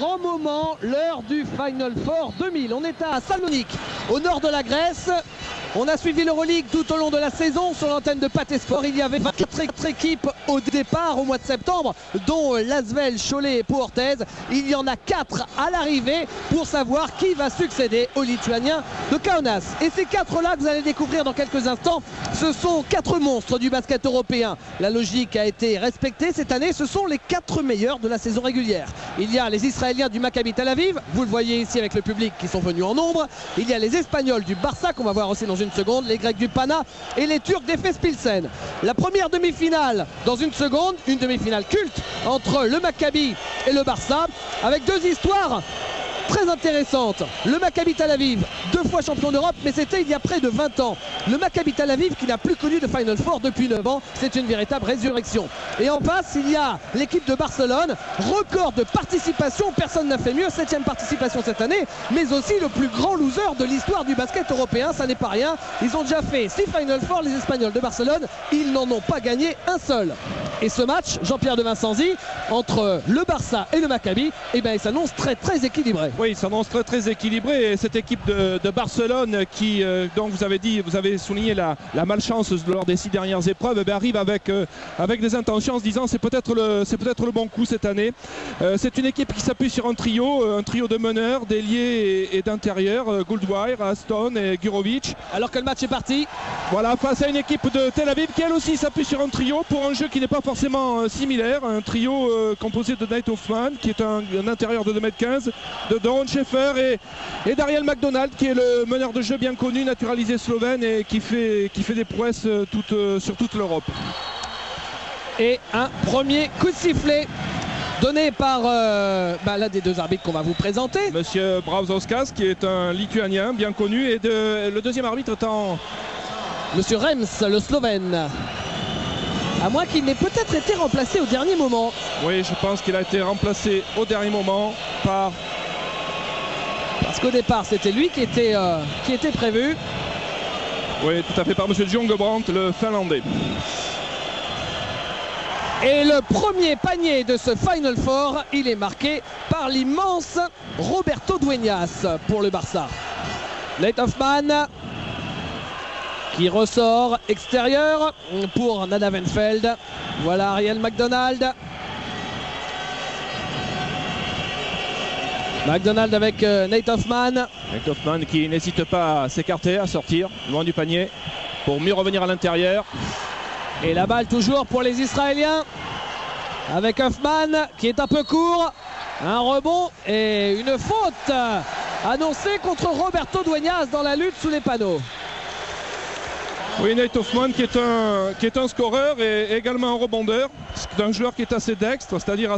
grand moment, l'heure du Final Four 2000. On est à Salonique, au nord de la Grèce. On a suivi l'Euroleague tout au long de la saison sur l'antenne de Pathé Sport. Il y avait 24 équipes au départ au mois de septembre, dont Lasvel, Cholet et Pau Orthez. Il y en a 4 à l'arrivée pour savoir qui va succéder au Lituanien de Kaunas. Et ces 4-là que vous allez découvrir dans quelques instants, ce sont 4 monstres du basket européen. La logique a été respectée cette année. Ce sont les 4 meilleurs de la saison régulière. Il y a les Israéliens du Maccabi Tel Aviv. Vous le voyez ici avec le public qui sont venus en nombre. Il y a les Espagnols du Barça qu'on va voir aussi dans une seconde, les Grecs du Pana et les Turcs d'Efes Pilsen. La première demi-finale dans une seconde, une demi-finale culte entre le Maccabi et le Barça, avec 2 histoires très intéressante. Le Maccabi Tel Aviv, 2 fois champion d'Europe, mais c'était il y a près de 20 ans. Le Maccabi Tel Aviv qui n'a plus connu de Final Four depuis 9 ans. C'est une véritable résurrection. Et en face, il y a l'équipe de Barcelone, record de participation, personne n'a fait mieux, 7e participation cette année, mais aussi le plus grand loser de l'histoire du basket européen, ça n'est pas rien. Ils ont déjà fait 6 Final Four, les Espagnols de Barcelone, ils n'en ont pas gagné un seul. Et ce match, Jean-Pierre de Vincenzi, entre le Barça et le Maccabi, eh ben, il s'annonce très très équilibré. Oui, il s'annonce très très équilibré. Et cette équipe de Barcelone qui, donc vous avez souligné la malchance lors des 6 dernières épreuves, eh bien, arrive avec des intentions en se disant c'est peut-être le bon coup cette année. C'est une équipe qui s'appuie sur un trio de meneurs, d'ailiers et d'intérieurs, Goldwire, Aston et Gurovic. Alors que le match est parti. Voilà, face à une équipe de Tel Aviv qui elle aussi s'appuie sur un trio pour un jeu qui n'est pas forcément similaire. Un trio composé de Nate Hoffman qui est un intérieur de 2m15, de Doron Schaefer et d'Ariel McDonald qui est le meneur de jeu bien connu, naturalisé slovène et qui fait des prouesses sur toute l'Europe. Et un premier coup de sifflet donné par l'un des 2 arbitres qu'on va vous présenter. Monsieur Brazauskas qui est un Lituanien bien connu et le deuxième arbitre étant Monsieur Rems, le Slovène. À moins qu'il n'ait peut-être été remplacé au dernier moment. Oui, je pense qu'il a été remplacé au dernier moment parce qu'au départ, c'était lui qui était prévu. Oui, tout à fait, par Monsieur Djongebrandt, le Finlandais. Et le premier panier de ce Final Four, il est marqué par l'immense Roberto Dueñas pour le Barça. Nate Hoffman qui ressort extérieur pour Nada Wenfeld. Voilà Ariel McDonald. McDonald avec Nate Hoffman. Nate Hoffman qui n'hésite pas à s'écarter, à sortir loin du panier pour mieux revenir à l'intérieur. Et la balle toujours pour les Israéliens avec Hoffman qui est un peu court. Un rebond et une faute annoncée contre Roberto Dueñas dans la lutte sous les panneaux. Oui, Nate Hoffman qui est un scoreur et également un rebondeur. C'est un joueur qui est assez dextre, c'est-à-dire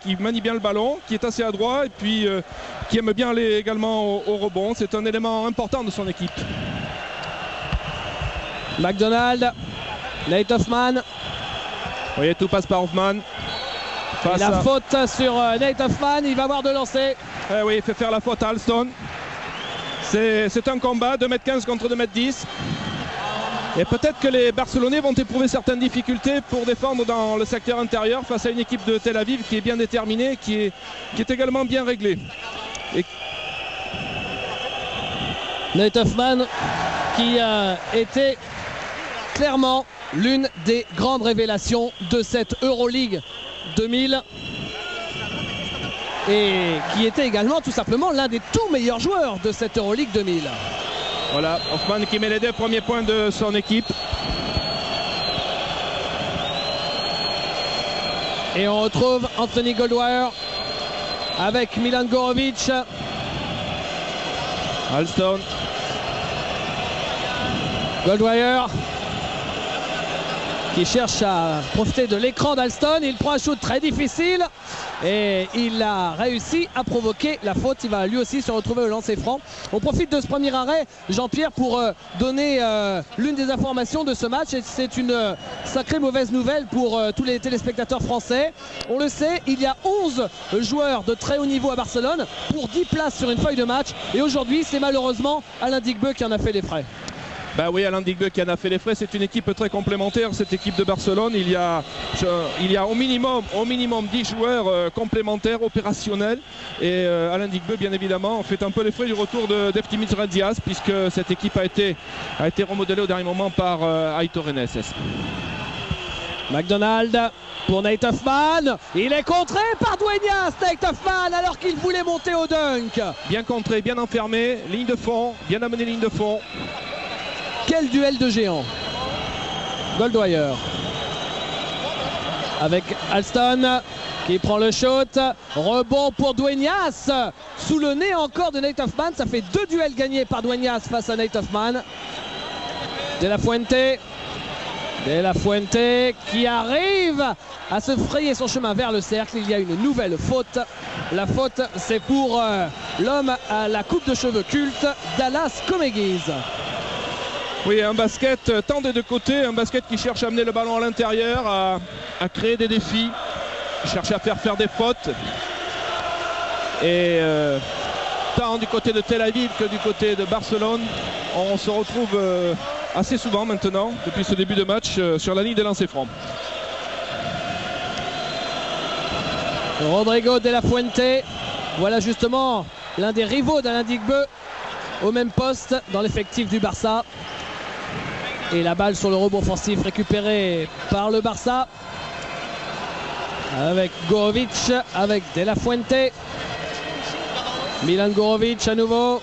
qui manie bien le ballon, qui est assez adroit et puis qui aime bien aller également au rebond. C'est un élément important de son équipe. McDonald, Nate Hoffman. Vous voyez, tout passe par Hoffman. Et la faute sur Nate Hoffman, il va avoir de lancer. Eh oui, il fait faire la faute à Alston. C'est un combat, 2m15 contre 2m10. Et peut-être que les Barcelonais vont éprouver certaines difficultés pour défendre dans le secteur intérieur face à une équipe de Tel Aviv qui est bien déterminée, qui est également bien réglée. Nate Hoffman qui était clairement l'une des grandes révélations de cette Euroleague 2000 et qui était également tout simplement l'un des tout meilleurs joueurs de cette Euroleague 2000. Voilà, Hoffman qui met les 2 premiers points de son équipe. Et on retrouve Anthony Goldwire avec Milan Gorovic. Alston. Goldwire qui cherche à profiter de l'écran d'Alston. Il prend un shoot très difficile et il a réussi à provoquer la faute. Il va lui aussi se retrouver au lancer franc. On profite de ce premier arrêt, Jean-Pierre, pour donner l'une des informations de ce match. Et c'est une sacrée mauvaise nouvelle pour tous les téléspectateurs français. On le sait, il y a 11 joueurs de très haut niveau à Barcelone pour 10 places sur une feuille de match. Et aujourd'hui, c'est malheureusement Alain Digbeu qui en a fait les frais. Bah oui, Alain Digbe qui en a fait les frais. C'est une équipe très complémentaire, cette équipe de Barcelone. Il y a au minimum 10 joueurs complémentaires, opérationnels. Et Alain Digbe, bien évidemment, fait un peu les frais du retour d'Eftimit Radias, puisque cette équipe a été remodelée au dernier moment par Aitor Reneses. McDonald pour Nate Hoffman. Il est contré par Dueñas, Nate Hoffman, alors qu'il voulait monter au dunk. Bien contré, bien enfermé, ligne de fond, bien amené ligne de fond. Quel duel de géants. Goldwire avec Alston qui prend le shoot. Rebond pour Dueñas. Sous le nez encore de Nate Hoffman. Ça fait 2 duels gagnés par Dueñas face à Nate Hoffman. De La Fuente qui arrive à se frayer son chemin vers le cercle. Il y a une nouvelle faute. La faute, c'est pour l'homme à la coupe de cheveux culte, Dallas Comegys. Oui, un basket tant des deux côtés, un basket qui cherche à amener le ballon à l'intérieur, à créer des défis, qui cherche à faire des fautes. Et tant du côté de Tel Aviv que du côté de Barcelone, on se retrouve assez souvent maintenant, depuis ce début de match, sur la ligne des lancers francs. Rodrigo de la Fuente, voilà justement l'un des rivaux d'Alain Digbe au même poste dans l'effectif du Barça. Et la balle sur le rebond offensif récupérée par le Barça avec Gorovic, avec De La Fuente. Milan Gorovic à nouveau.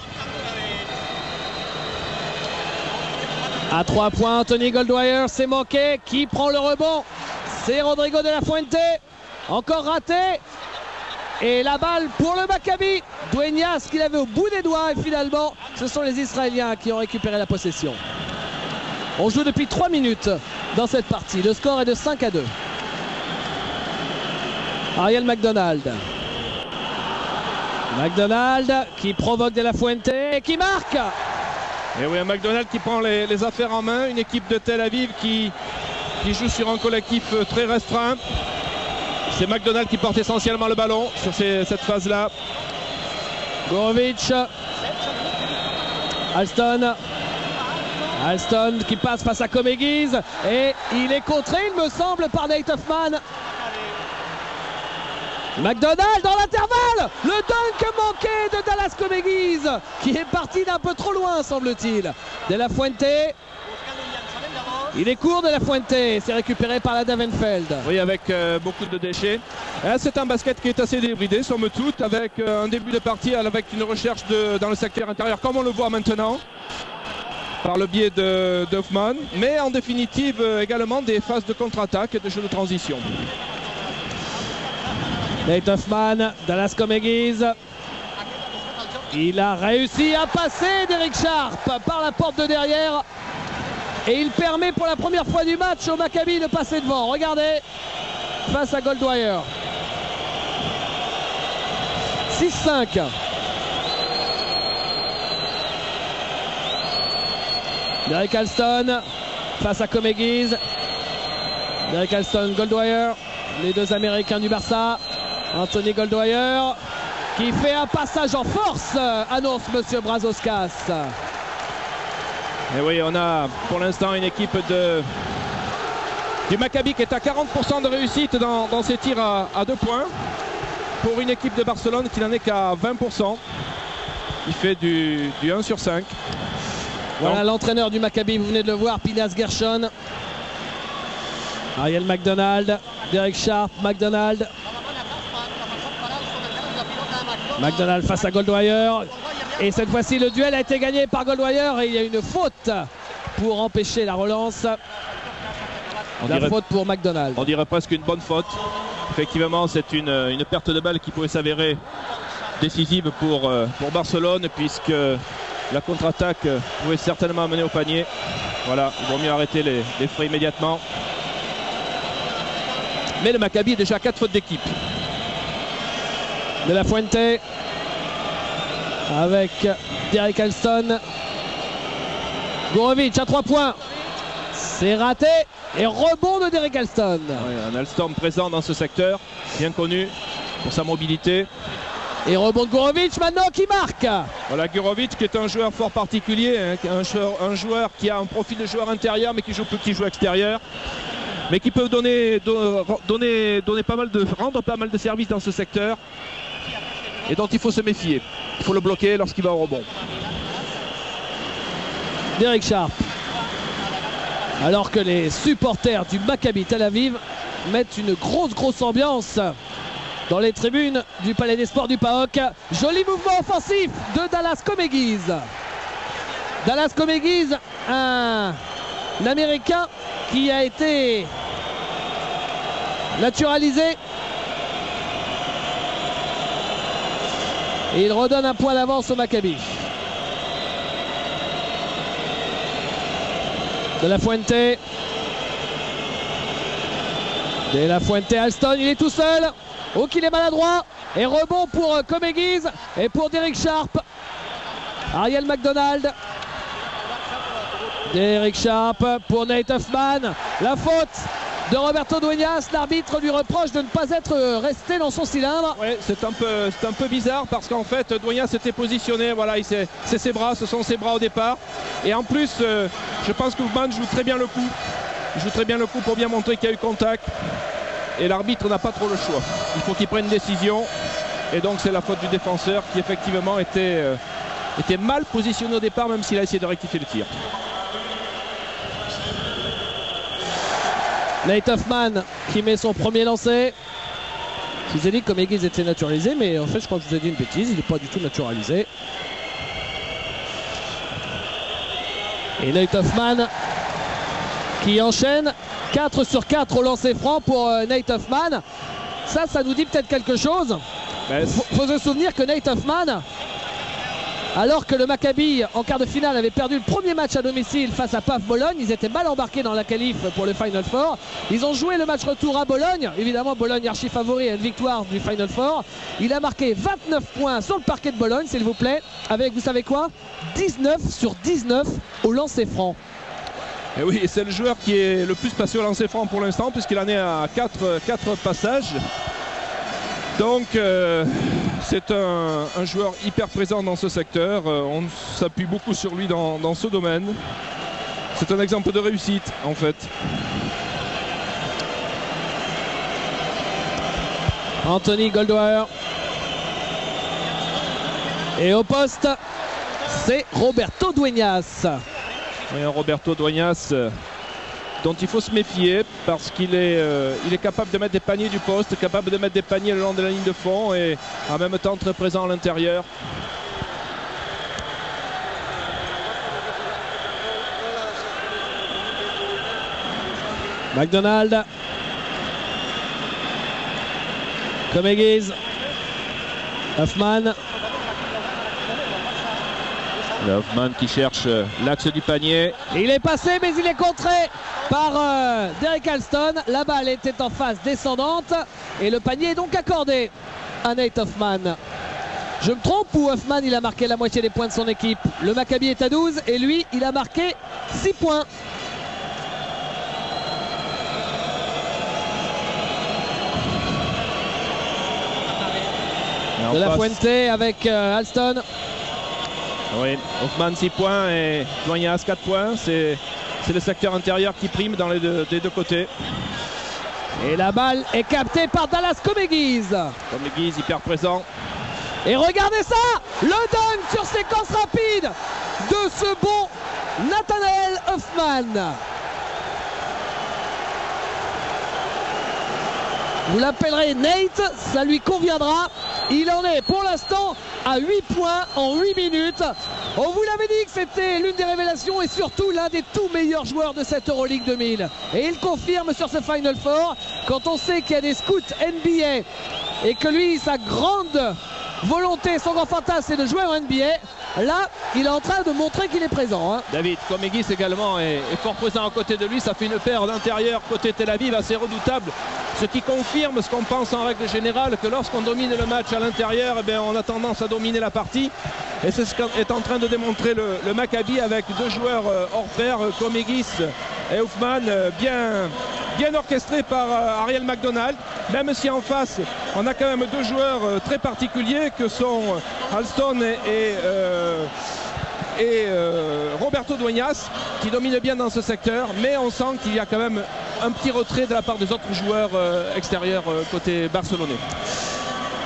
À 3 points, Anthony Goldwire, c'est manqué. Qui prend le rebond? C'est Rodrigo de la Fuente. Encore raté. Et la balle pour le Maccabi. Dueñas qui l'avait au bout des doigts. Et finalement, ce sont les Israéliens qui ont récupéré la possession. On joue depuis 3 minutes dans cette partie. Le score est de 5-2. Ariel McDonald. McDonald qui provoque De La Fuente et qui marque. Et oui, un McDonald qui prend les affaires en main. Une équipe de Tel Aviv qui joue sur un collectif très restreint. C'est McDonald qui porte essentiellement le ballon sur cette phase-là. Gorovic. Alston qui passe face à Comegys. Et il est contré, il me semble, par Nate Hoffman. McDonald dans l'intervalle. Le dunk manqué de Dallas Comegys qui est parti d'un peu trop loin, semble-t-il. De La Fuente. Il est court De La Fuente. C'est récupéré par la Davenfeld. Oui, avec beaucoup de déchets. C'est un basket qui est assez débridé, somme toute, avec un début de partie avec une recherche dans le secteur intérieur, comme on le voit maintenant, par le biais d'Hoffman. Mais en définitive, également des phases de contre-attaque et de jeu de transition. Nate Hoffman, Dallas Comegys. Il a réussi à passer d'Eric Sharp par la porte de derrière. Et il permet pour la première fois du match au Maccabi de passer devant. Regardez, face à Goldwire. 6-5. Derek Alston face à Comegys. Derek Alston, Goldwire. Les deux Américains du Barça. Anthony Goldwire qui fait un passage en force, annonce Monsieur Brazauskas. Et oui, on a pour l'instant une équipe du Maccabi qui est à 40% de réussite dans ses tirs à 2 points. Pour une équipe de Barcelone qui n'en est qu'à 20%. Il fait du 1 sur 5. Voilà l'entraîneur du Maccabi, vous venez de le voir, Pinas Gershon. Ariel McDonald, Derek Sharp, McDonald face à Goldwire. Et cette fois-ci, le duel a été gagné par Goldwire et il y a une faute pour empêcher la relance. Faute pour McDonald. On dirait presque une bonne faute. Effectivement, c'est une perte de balle qui pouvait s'avérer décisive pour Barcelone, puisque la contre-attaque pouvait certainement amener au panier. Voilà, il vaut mieux arrêter les frais immédiatement. Mais le Maccabi est déjà à 4 fautes d'équipe. De La Fuente avec Derek Alston. Gorovic à 3 points. C'est raté. Et rebond de Derek Alston. Oui, un Alston présent dans ce secteur, bien connu pour sa mobilité. Et rebond de Gurovic maintenant qui marque. Voilà, Gurovic qui est un joueur fort particulier, hein, un joueur qui a un profil de joueur intérieur mais qui joue extérieur, mais qui peut rendre pas mal de services dans ce secteur et dont il faut se méfier. Il faut le bloquer lorsqu'il va au rebond. Derek Sharp. Alors que les supporters du Maccabi Tel Aviv mettent une grosse ambiance dans les tribunes du Palais des Sports du PAOK. Joli mouvement offensif de Dallas Comegys. Dallas Comegys, un Américain qui a été naturalisé. Et il redonne un point d'avance au Maccabi. De la Fuente. De la Fuente, Alston, il est tout seul. Oh, qu'il est maladroit. Et rebond pour Comegys et pour Derek Sharp. Ariel McDonald. Derek Sharp pour Nate Hoffman. La faute de Roberto Dueñas. L'arbitre lui reproche de ne pas être resté dans son cylindre. Ouais, c'est un peu bizarre parce qu'en fait Dueñas s'était positionné, voilà, c'est ses bras, ce sont ses bras au départ. Et en plus, je pense que Hoffman joue très bien le coup. Il joue très bien le coup pour bien montrer qu'il y a eu contact. Et l'arbitre n'a pas trop le choix. Il faut qu'il prenne une décision. Et donc c'est la faute du défenseur qui effectivement était mal positionné au départ, même s'il a essayé de rectifier le tir. Nate Hoffman qui met son premier lancer. Je vous ai dit que Comegys était naturalisé, mais en fait je crois que je vous ai dit une bêtise, il n'est pas du tout naturalisé. Et Nate Hoffman qui enchaîne 4 sur 4 au lancer franc pour Nate Hoffman. Ça nous dit peut-être quelque chose. Faut se souvenir que Nate Hoffman, alors que le Maccabi en quart de finale avait perdu le premier match à domicile face à PAF Bologne, ils étaient mal embarqués dans la qualif pour le Final Four. Ils ont joué le match retour à Bologne, évidemment Bologne archi favori à une victoire du Final Four. Il a marqué 29 points sur le parquet de Bologne, s'il vous plaît, avec, vous savez quoi, 19 sur 19 au lancer franc. Et oui, c'est le joueur qui est le plus passé au lancer franc pour l'instant, puisqu'il en est à 4 passages. Donc c'est un joueur hyper présent dans ce secteur. On s'appuie beaucoup sur lui dans ce domaine. C'est un exemple de réussite en fait. Anthony Goldwyer. Et au poste, c'est Roberto Dueñas. Oui, Roberto Dueñas dont il faut se méfier parce qu'il est capable de mettre des paniers du poste, capable de mettre des paniers le long de la ligne de fond et en même temps très présent à l'intérieur. McDonald. Comegys. Hoffman. Hoffman qui cherche l'axe du panier. Il est passé mais il est contré par Derek Alston. La balle était en phase descendante et le panier est donc accordé à Nate Hoffman. Je me trompe ou Hoffman il a marqué la moitié des points de son équipe? Le Maccabi est à 12 et lui il a marqué 6 points. De la Fuente avec Alston. Oui, Hoffman 6 points et Dueñas 4 points. C'est le secteur intérieur qui prime des deux côtés. Et la balle est captée par Dallas Comegys. Comegys hyper présent. Et regardez ça, le dunk sur séquence rapide de ce bon Nathanael Hoffman. Vous l'appellerez Nate, ça lui conviendra. Il en est pour l'instant à 8 points en 8 minutes. On vous l'avait dit que c'était l'une des révélations et surtout l'un des tout meilleurs joueurs de cette Euroleague 2000. Et il confirme sur ce Final Four, quand on sait qu'il y a des scouts NBA et que lui, sa grande volonté, son grand fantasme, c'est de jouer en NBA. Là, il est en train de montrer qu'il est présent. Hein. David Comegys également est fort présent à côté de lui. Ça fait une paire d'intérieur côté Tel Aviv assez redoutable. Ce qui confirme ce qu'on pense en règle générale, que lorsqu'on domine le match à l'intérieur, eh on a tendance à dominer la partie. Et c'est ce qu'est en train de démontrer le Maccabi avec deux joueurs hors pair, Comegys et Hoffman, bien orchestrés par Ariel McDonald. même si en face on a quand même deux joueurs très particuliers que sont Alston et Roberto Dueñas qui dominent bien dans ce secteur, mais on sent qu'il y a quand même un petit retrait de la part des autres joueurs extérieurs côté barcelonais.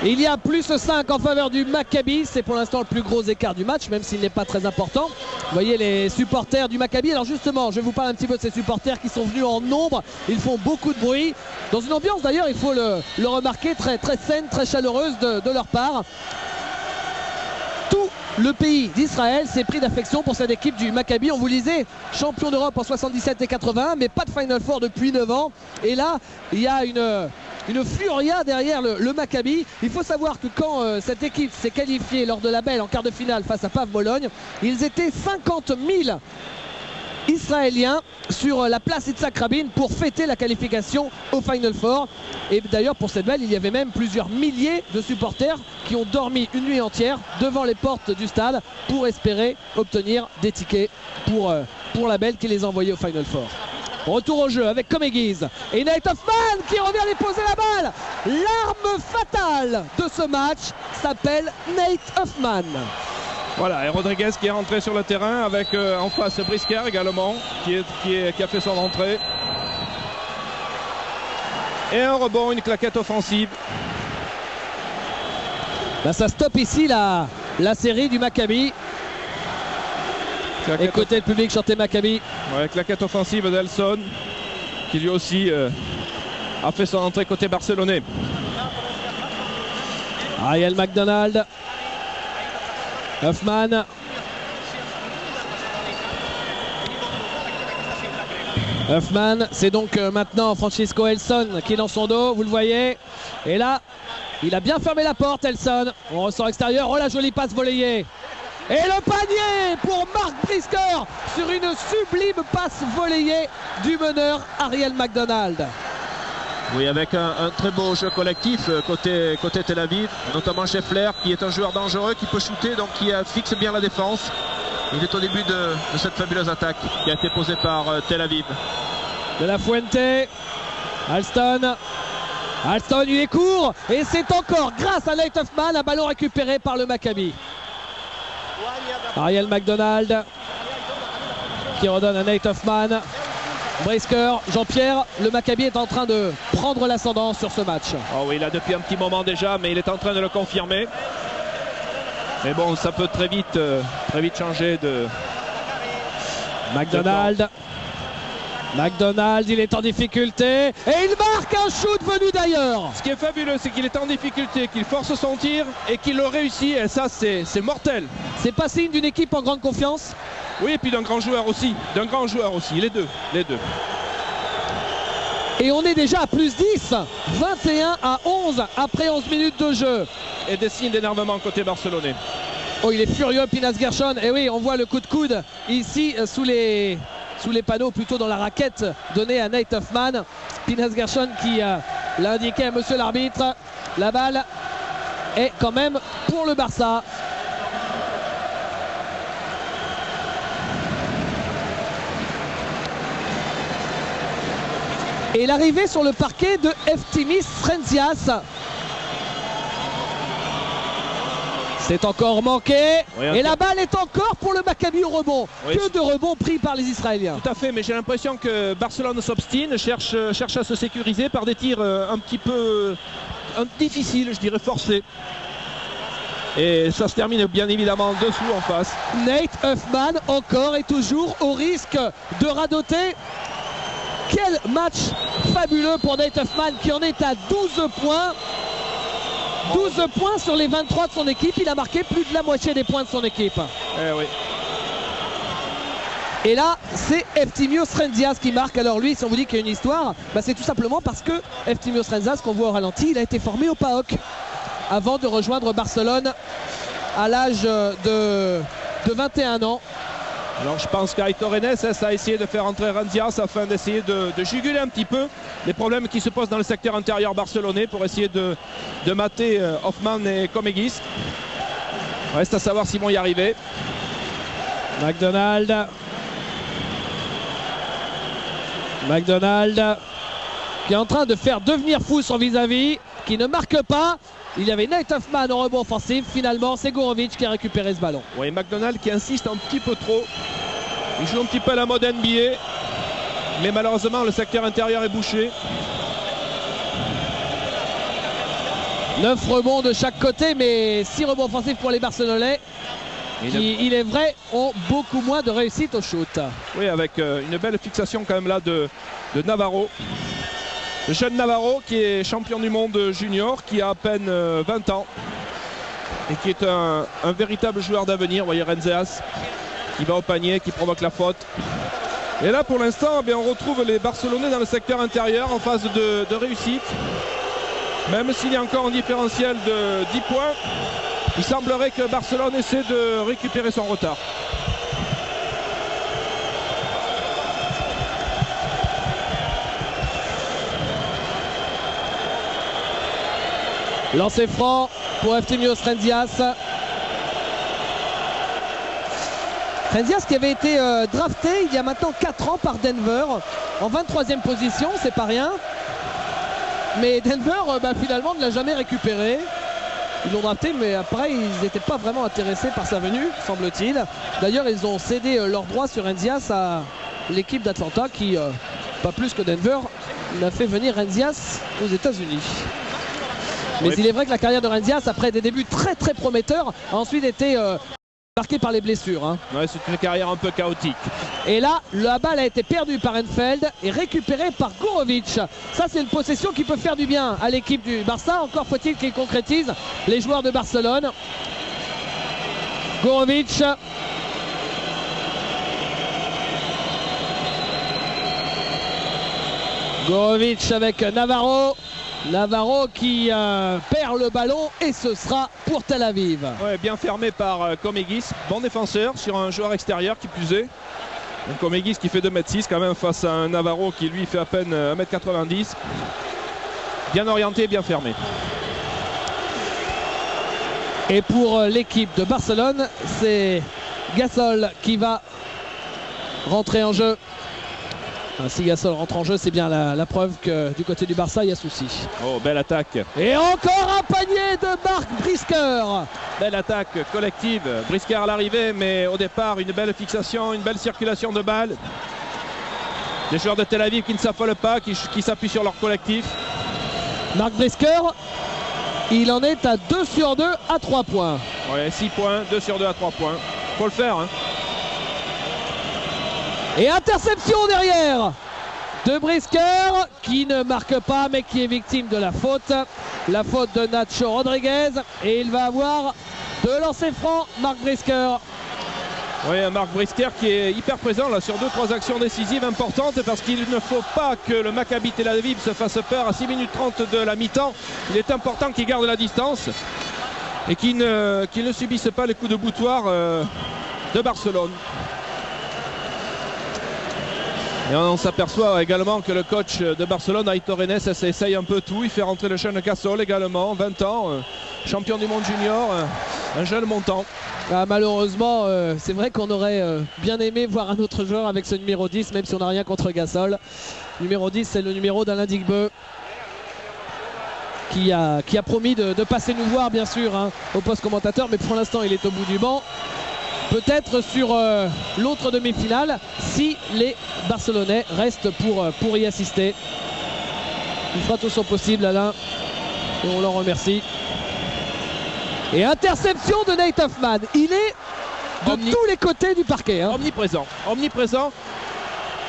Il y a plus 5 en faveur du Maccabi, c'est pour l'instant le plus gros écart du match, même s'il n'est pas très important. Vous voyez les supporters du Maccabi, alors justement je vais vous parler un petit peu de ces supporters qui sont venus en nombre, ils font beaucoup de bruit, dans une ambiance d'ailleurs, il faut le remarquer, très, très saine, très chaleureuse de leur part. Tout le pays d'Israël s'est pris d'affection pour cette équipe du Maccabi. On vous lisait champion d'Europe en 77 et 81, mais pas de Final Four depuis 9 ans. Et là, il y a une furia derrière le Maccabi. Il faut savoir que quand cette équipe s'est qualifiée lors de la Belle en quart de finale face à PAF Bologne, ils étaient 50 000 Israéliens sur la place Yitzhak Rabin pour fêter la qualification au Final Four. Et d'ailleurs pour cette Belle, il y avait même plusieurs milliers de supporters qui ont dormi une nuit entière devant les portes du stade pour espérer obtenir des tickets pour la Belle qui les a envoyés au Final Four. Retour au jeu avec Comegis et Nate Hoffman qui revient déposer la balle. L'arme fatale de ce match s'appelle Nate Hoffman. Voilà, et Rodriguez qui est rentré sur le terrain avec en face Brisker également qui a fait son entrée. Et un rebond, une claquette offensive. Là, ça stoppe ici la série du Maccabi. Écoutez le public chanter Maccabi. Ouais, claquette offensive d'Elson qui lui aussi a fait son entrée côté barcelonais. Ariel McDonald. Hoffman. Hoffman, c'est donc maintenant Francisco Elson qui est dans son dos, vous le voyez. Et là, il a bien fermé la porte, Elson. On ressort extérieur. Oh, la jolie passe volée. Et le panier pour Mark Brisker sur une sublime passe volée du meneur Ariel McDonald. Oui, avec un très beau jeu collectif côté Tel Aviv, notamment Scheffler qui est un joueur dangereux, qui peut shooter, donc qui fixe bien la défense. Il est au début de cette fabuleuse attaque qui a été posée par Tel Aviv. De la Fuente, Alston, il est court et c'est encore grâce à Nate Hoffman un ballon récupéré par le Maccabi. Ariel McDonald qui redonne à Nate Hoffman. Brisker, Jean-Pierre, le Maccabi est en train de prendre l'ascendant sur ce match. Oh oui, là depuis un petit moment déjà, mais il est en train de le confirmer. Mais bon, ça peut très vite changer de... McDonald, il est en difficulté et il marque un shoot venu d'ailleurs. Ce qui est fabuleux, c'est qu'il est en difficulté, qu'il force son tir et qu'il le réussit. Et ça, c'est mortel. C'est pas signe d'une équipe en grande confiance? Oui, et puis d'un grand joueur aussi. Les deux. Et on est déjà à plus 10, 21-11 après 11 minutes de jeu. Et des signes d'énervement côté barcelonais. Oh, il est furieux, Pinas Gershon. Et oui, on voit le coup de coude ici sous les panneaux, plutôt dans la raquette donnée à Nate Hoffman. Pinas Gershon qui l'a indiqué à monsieur l'arbitre. La balle est quand même pour le Barça. Et l'arrivée sur le parquet de Eftimis Frenzias. C'est encore manqué. Oui, et la balle est encore pour le Maccabi au rebond. Oui, que de rebonds pris par les Israéliens. Tout à fait, mais j'ai l'impression que Barcelone s'obstine, cherche à se sécuriser par des tirs un petit peu difficiles, je dirais forcés. Et ça se termine bien évidemment dessous en face. Nate Hoffman encore et toujours au risque de radoter. Quel match fabuleux pour Nate Hoffman qui en est à 12 points. 12 points sur les 23 de son équipe. Il a marqué plus de la moitié des points de son équipe. Oui. Et là, c'est Eftimios Frenzias qui marque. Alors lui, si on vous dit qu'il y a une histoire, c'est tout simplement parce que Eftimios Frenzias, qu'on voit au ralenti, il a été formé au PAOK avant de rejoindre Barcelone à l'âge de 21 ans. Alors je pense qu'Aitor Enes a essayé de faire entrer Ranzias afin d'essayer de juguler un petit peu les problèmes qui se posent dans le secteur intérieur barcelonais pour essayer de mater Hoffman et Comegis. Reste à savoir s'ils vont y arriver. McDonald qui est en train de faire devenir fou son vis-à-vis, qui ne marque pas. Il y avait Nate Hoffman au rebond offensif. Finalement, c'est Gorovic qui a récupéré ce ballon. Oui, McDonald qui insiste un petit peu trop. Il joue un petit peu à la mode NBA. Mais malheureusement, le secteur intérieur est bouché. 9 rebonds de chaque côté, mais 6 rebonds offensifs pour les Barcelonais. Qui, il est vrai, ont beaucoup moins de réussite au shoot. Oui, avec une belle fixation quand même là de Navarro. Le jeune Navarro qui est champion du monde junior, qui a à peine 20 ans et qui est un véritable joueur d'avenir. Vous voyez Renzeas qui va au panier, qui provoque la faute. Et là pour l'instant, on retrouve les Barcelonais dans le secteur intérieur en phase de réussite. Même s'il y a encore un différentiel de 10 points, il semblerait que Barcelone essaie de récupérer son retard. Lancer franc pour Eftimios Renzias. Renzias qui avait été drafté il y a maintenant 4 ans par Denver en 23e position, c'est pas rien. Mais Denver finalement ne l'a jamais récupéré. Ils l'ont drafté, mais après ils n'étaient pas vraiment intéressés par sa venue, semble-t-il. D'ailleurs, ils ont cédé leurs droits sur Renzias à l'équipe d'Atlanta qui, pas plus que Denver, n'a fait venir Renzias aux États-Unis. Mais il est vrai que la carrière de Renzias, après des débuts très très prometteurs, a ensuite été marquée par les blessures. Hein. Ouais, c'est une carrière un peu chaotique. Et là, la balle a été perdue par Enfeld et récupérée par Gorovic. Ça, c'est une possession qui peut faire du bien à l'équipe du Barça. Encore faut-il qu'ils concrétisent les joueurs de Barcelone. Gorovic. Gorovic avec Navarro. Navarro qui perd le ballon et ce sera pour Tel Aviv. Ouais, bien fermé par Komegis, bon défenseur sur un joueur extérieur qui plus est. Komegis qui fait 2m6 quand même face à un Navarro qui lui fait à peine 1m90. Bien orienté, bien fermé. Et pour l'équipe de Barcelone, c'est Gasol qui va rentrer en jeu. Si Gasol rentre en jeu, c'est bien la preuve que du côté du Barça, il y a souci. Oh, belle attaque. Et encore un panier de Marc Brisker. Belle attaque collective. Brisker à l'arrivée, mais au départ, une belle fixation, une belle circulation de balles. Des joueurs de Tel Aviv qui ne s'affolent pas, qui s'appuient sur leur collectif. Marc Brisker, il en est à 2 sur 2 à 3 points. Ouais, 6 points, 2 sur 2 à 3 points. Faut le faire, hein. Et interception derrière de Brisker qui ne marque pas mais qui est victime de la faute. La faute de Nacho Rodriguez et il va avoir de lancer franc Marc Brisker. Oui, Marc Brisker qui est hyper présent là sur 2-3 actions décisives importantes parce qu'il ne faut pas que le Maccabi Tel Aviv se fasse peur à 6 minutes 30 de la mi-temps. Il est important qu'il garde la distance et qu'il ne subisse pas les coups de boutoir de Barcelone. Et on s'aperçoit également que le coach de Barcelone, Aitor Enes, essaye un peu tout. Il fait rentrer le jeune Gasol également, 20 ans, champion du monde junior, un jeune montant. Ah, malheureusement, c'est vrai qu'on aurait bien aimé voir un autre joueur avec ce numéro 10, même si on n'a rien contre Gasol. Numéro 10, c'est le numéro d'Alain Digbeu, qui a promis de passer nous voir, bien sûr, hein, au poste commentateur, mais pour l'instant, il est au bout du banc. Peut-être sur l'autre demi-finale si les Barcelonais restent pour y assister. Il fera tout son possible, Alain, et on l'en remercie. Et interception de Nate Hoffman. Il est de tous les côtés du parquet. Hein. Omniprésent.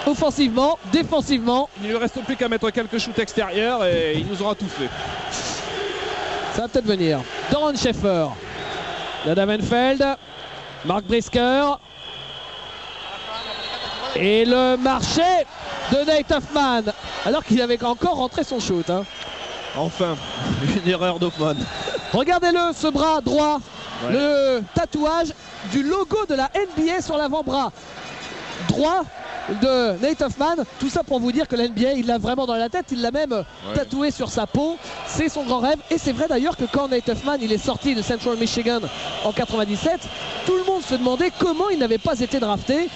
Offensivement, défensivement. Il ne lui reste plus qu'à mettre quelques shoots extérieurs et il nous aura tout fait. Ça va peut-être venir. Doran Schaeffer. Adam Enfeld. Marc Brisker. Et le marché de Nate Hoffman. Alors qu'il avait encore rentré son shoot. Hein. Enfin, une erreur d'Hoffman. Regardez-le, ce bras droit. Ouais. Le tatouage du logo de la NBA sur l'avant-bras droit de Nate Hoffman. Tout ça pour vous dire que la NBA, il l'a vraiment dans la tête. Il l'a même tatoué sur sa peau. C'est son grand rêve. Et c'est vrai d'ailleurs que quand Nate Hoffman il est sorti de Central Michigan en 97, tout le monde se demandait comment il n'avait pas été drafté.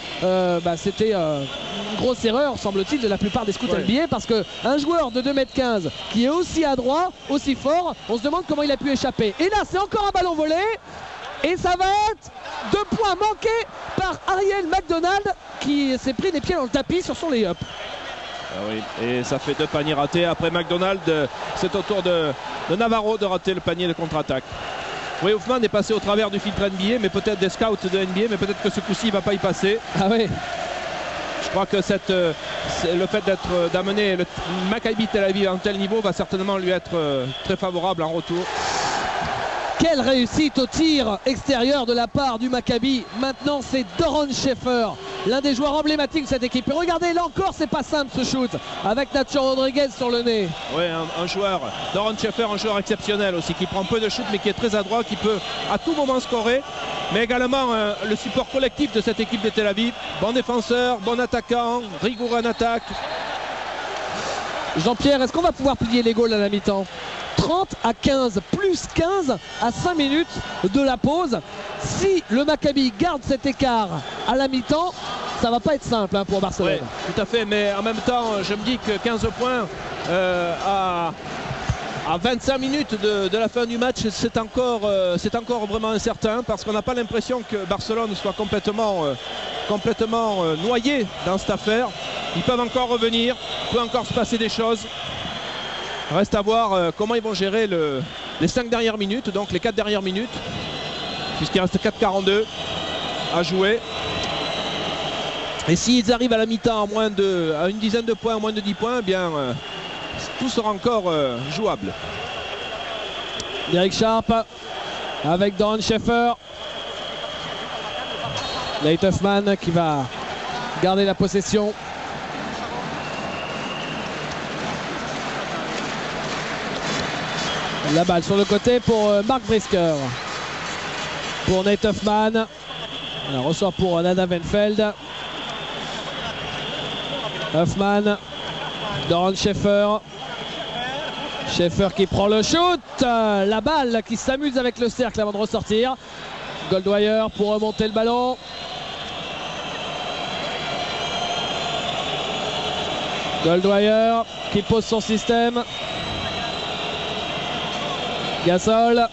C'était une grosse erreur, semble-t-il, de la plupart des scouts NBA, parce qu'un joueur de 2,15 m qui est aussi adroit, aussi fort, on se demande comment il a pu échapper. Et là, c'est encore un ballon volé. Et ça va être 2 points manqués par Ariel McDonald qui s'est pris des pieds dans le tapis sur son lay-up. Ah oui. Et ça fait 2 paniers ratés. Après McDonald, c'est au tour de Navarro de rater le panier de contre-attaque. Oui, Hoffman est passé au travers du filtre NBA, mais peut-être des scouts de NBA, mais peut-être que ce coup-ci il ne va pas y passer. Ah oui. Je crois que le fait d'amener le Maccabi Tel Aviv à un tel niveau va certainement lui être très favorable en retour. Quelle réussite au tir extérieur de la part du Maccabi. Maintenant, c'est Doron Schaefer, l'un des joueurs emblématiques de cette équipe. Et regardez, là encore, c'est pas simple ce shoot, avec Nacho Rodriguez sur le nez. Oui, un joueur, Doron Schaefer, un joueur exceptionnel aussi, qui prend peu de shoot, mais qui est très adroit, qui peut à tout moment scorer. Mais également le support collectif de cette équipe de Tel Aviv. Bon défenseur, bon attaquant, rigoureux en attaque. Jean-Pierre, est-ce qu'on va pouvoir plier les goals à la mi-temps ? 30-15, plus 15 à 5 minutes de la pause. Si le Maccabi garde cet écart à la mi-temps, ça va pas être simple pour Barcelone. Ouais, tout à fait, mais en même temps, je me dis que 15 points à 25 minutes de la fin du match, c'est encore vraiment incertain, parce qu'on n'a pas l'impression que Barcelone soit complètement noyé dans cette affaire. Ils peuvent encore revenir, il peut encore se passer des choses. Reste à voir comment ils vont gérer les 5 dernières minutes, donc les 4 dernières minutes, puisqu'il reste 4,42 à jouer. Et s'ils arrivent à la mi-temps à une dizaine de points, à moins de 10 points, eh bien tout sera encore jouable. Derek Sharp avec Doron Schaefer. Nate Hoffman qui va garder la possession. La balle sur le côté pour Mark Brisker. Pour Nate Hoffman. Un ressort pour Nada Venfeld. Hoffman. Doron Schaefer. Schaefer qui prend le shoot. La balle qui s'amuse avec le cercle avant de ressortir. Goldwire pour remonter le ballon. Goldwire qui pose son système. Gasol.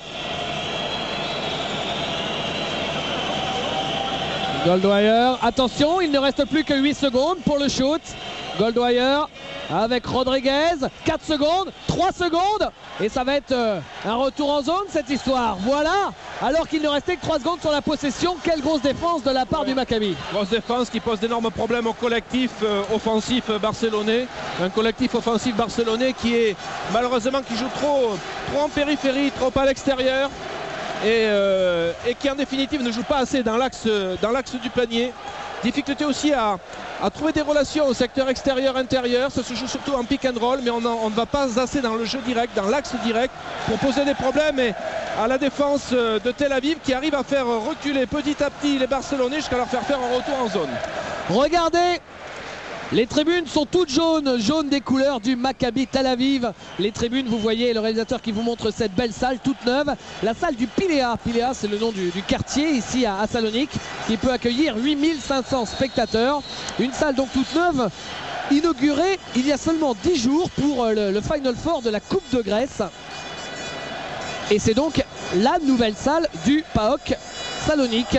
Goldwire. Attention, il ne reste plus que 8 secondes pour le shoot. Goldwire avec Rodriguez. 4 secondes, 3 secondes. Et ça va être un retour en zone cette histoire. Voilà. Alors qu'il ne restait que 3 secondes sur la possession. Quelle grosse défense de la part du Maccabi. Grosse défense qui pose d'énormes problèmes au collectif offensif barcelonais. Un collectif offensif barcelonais qui est malheureusement qui joue trop en périphérie, trop à l'extérieur. Et qui en définitive ne joue pas assez dans l'axe du panier. Difficulté aussi à trouver des relations au secteur extérieur-intérieur. Ça se joue surtout en pick and roll, mais on ne va pas assez dans le jeu direct, dans l'axe direct, pour poser des problèmes à la défense de Tel Aviv, qui arrive à faire reculer petit à petit les Barcelonais jusqu'à leur faire un retour en zone. Regardez, les tribunes sont toutes jaunes des couleurs du Maccabi Tel Aviv. Les tribunes, vous voyez le réalisateur qui vous montre cette belle salle toute neuve. La salle du Pilea. Pilea, c'est le nom du quartier ici à Salonique, qui peut accueillir 8500 spectateurs. Une salle donc toute neuve, inaugurée il y a seulement 10 jours pour le Final Four de la Coupe de Grèce. Et c'est donc la nouvelle salle du PAOK Salonique.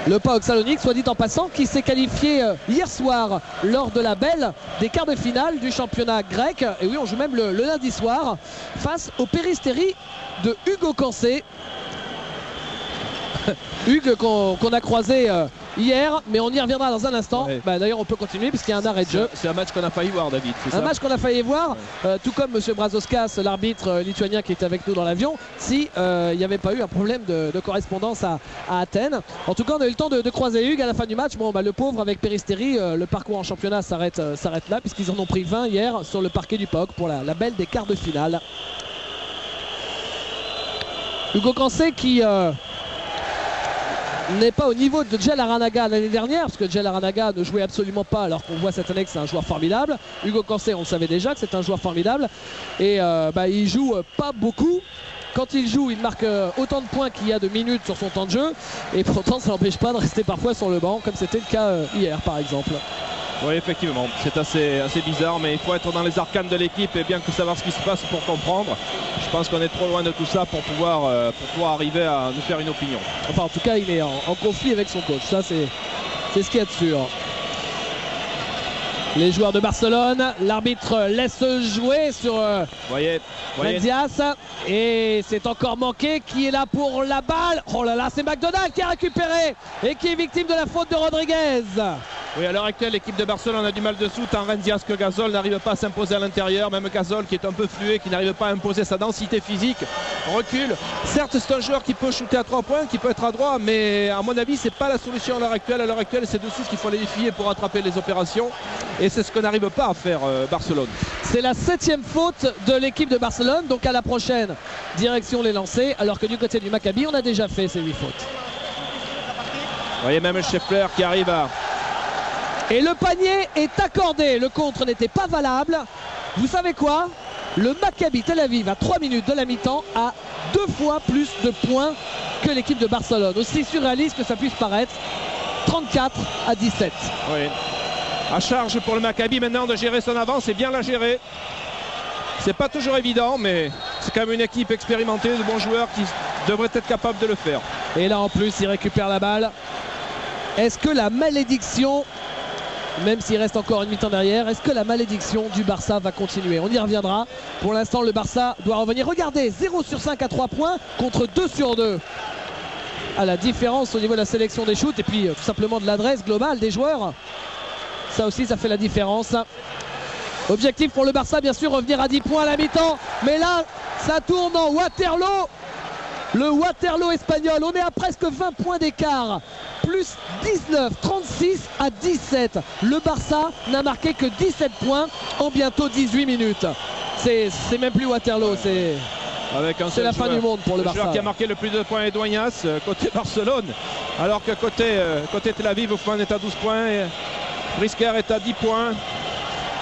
Le PAOK Salonique, soit dit en passant, qui s'est qualifié hier soir lors de la belle des quarts de finale du championnat grec. Et oui, on joue même le lundi soir face au Péristeri de Hugo Cancé. Hugues qu'on a croisé hier, mais on y reviendra dans un instant. Ouais. D'ailleurs, on peut continuer puisqu'il y a un arrêt de jeu. C'est un match qu'on a failli voir, David. Un match qu'on a failli voir, tout comme M. Brazauskas, l'arbitre lituanien qui était avec nous dans l'avion, si il n'y avait pas eu un problème de correspondance à Athènes. En tout cas, on a eu le temps de croiser Hugues à la fin du match. Bon, le pauvre avec Péristeri, le parcours en championnat s'arrête là, puisqu'ils en ont pris 20 hier sur le parquet du PAOK pour la belle des quarts de finale. Hugo Cancé qui n'est pas au niveau de Gel Aranaga l'année dernière, parce que Gel Aranaga ne jouait absolument pas, alors qu'on voit cette année que c'est un joueur formidable. Hugo Cancé, on le savait déjà que c'est un joueur formidable, et il joue pas beaucoup. quand il joue, il marque autant de points qu'il y a de minutes sur son temps de jeu. Et pourtant, ça n'empêche pas de rester parfois sur le banc, comme c'était le cas hier, par exemple. Oui, effectivement, c'est assez bizarre, mais il faut être dans les arcanes de l'équipe et bien que savoir ce qui se passe pour comprendre. Je pense qu'on est trop loin de tout ça pour pouvoir arriver à nous faire une opinion. Enfin, en tout cas, il est en conflit avec son coach. Ça, c'est ce qu'il y a de sûr. Les joueurs de Barcelone, l'arbitre laisse jouer sur Mendias. Et c'est encore manqué. Qui est là pour la balle? Oh là là, c'est McDonald qui a récupéré et qui est victime de la faute de Rodriguez. Oui, à l'heure actuelle, l'équipe de Barcelone a du mal dessous, tant Renzias que Gasol n'arrivent pas à s'imposer à l'intérieur. Même Gasol qui est un peu fluet, qui n'arrive pas à imposer sa densité physique, recule. Certes, c'est un joueur qui peut shooter à 3 points, qui peut être à droit, mais à mon avis, c'est pas la solution à l'heure actuelle. À l'heure actuelle, c'est dessous qu'il faut les défier pour attraper les opérations. Et c'est ce que n'arrive pas à faire Barcelone. C'est la 7e faute de l'équipe de Barcelone. Donc à la prochaine, direction les lancers. Alors que du côté du Maccabi, on a déjà fait ces 8 fautes. Vous voyez même Scheffler qui arrive à... Et le panier est accordé. Le contre n'était pas valable. Vous savez quoi? Le Maccabi Tel Aviv à 3 minutes de la mi-temps a 2 fois plus de points que l'équipe de Barcelone. Aussi surréaliste que ça puisse paraître. 34-17. Oui. À charge pour le Maccabi maintenant de gérer son avance et bien la gérer. C'est pas toujours évident, mais c'est quand même une équipe expérimentée, de bons joueurs qui devraient être capables de le faire. Et là en plus, il récupère la balle. Est-ce que la malédiction, même s'il reste encore une mi-temps derrière, est-ce que la malédiction du Barça va continuer? On y reviendra. Pour l'instant, le Barça doit revenir. Regardez, 0 sur 5 à 3 points contre 2 sur 2. À la différence au niveau de la sélection des shoots et puis tout simplement de l'adresse globale des joueurs. Ça aussi, ça fait la différence. Objectif pour le Barça, bien sûr, revenir à 10 points à la mi-temps. Mais là, ça tourne en Waterloo. Le Waterloo espagnol. On est à presque 20 points d'écart. Plus 19, 36 à 17. Le Barça n'a marqué que 17 points en bientôt 18 minutes. C'est même plus Waterloo, c'est la fin du monde pour le Barça. Le joueur qui a marqué le plus de points est Dueñas, côté Barcelone. Alors que côté Tel Aviv, Hoffman est à 12 points et Brisker est à 10 points.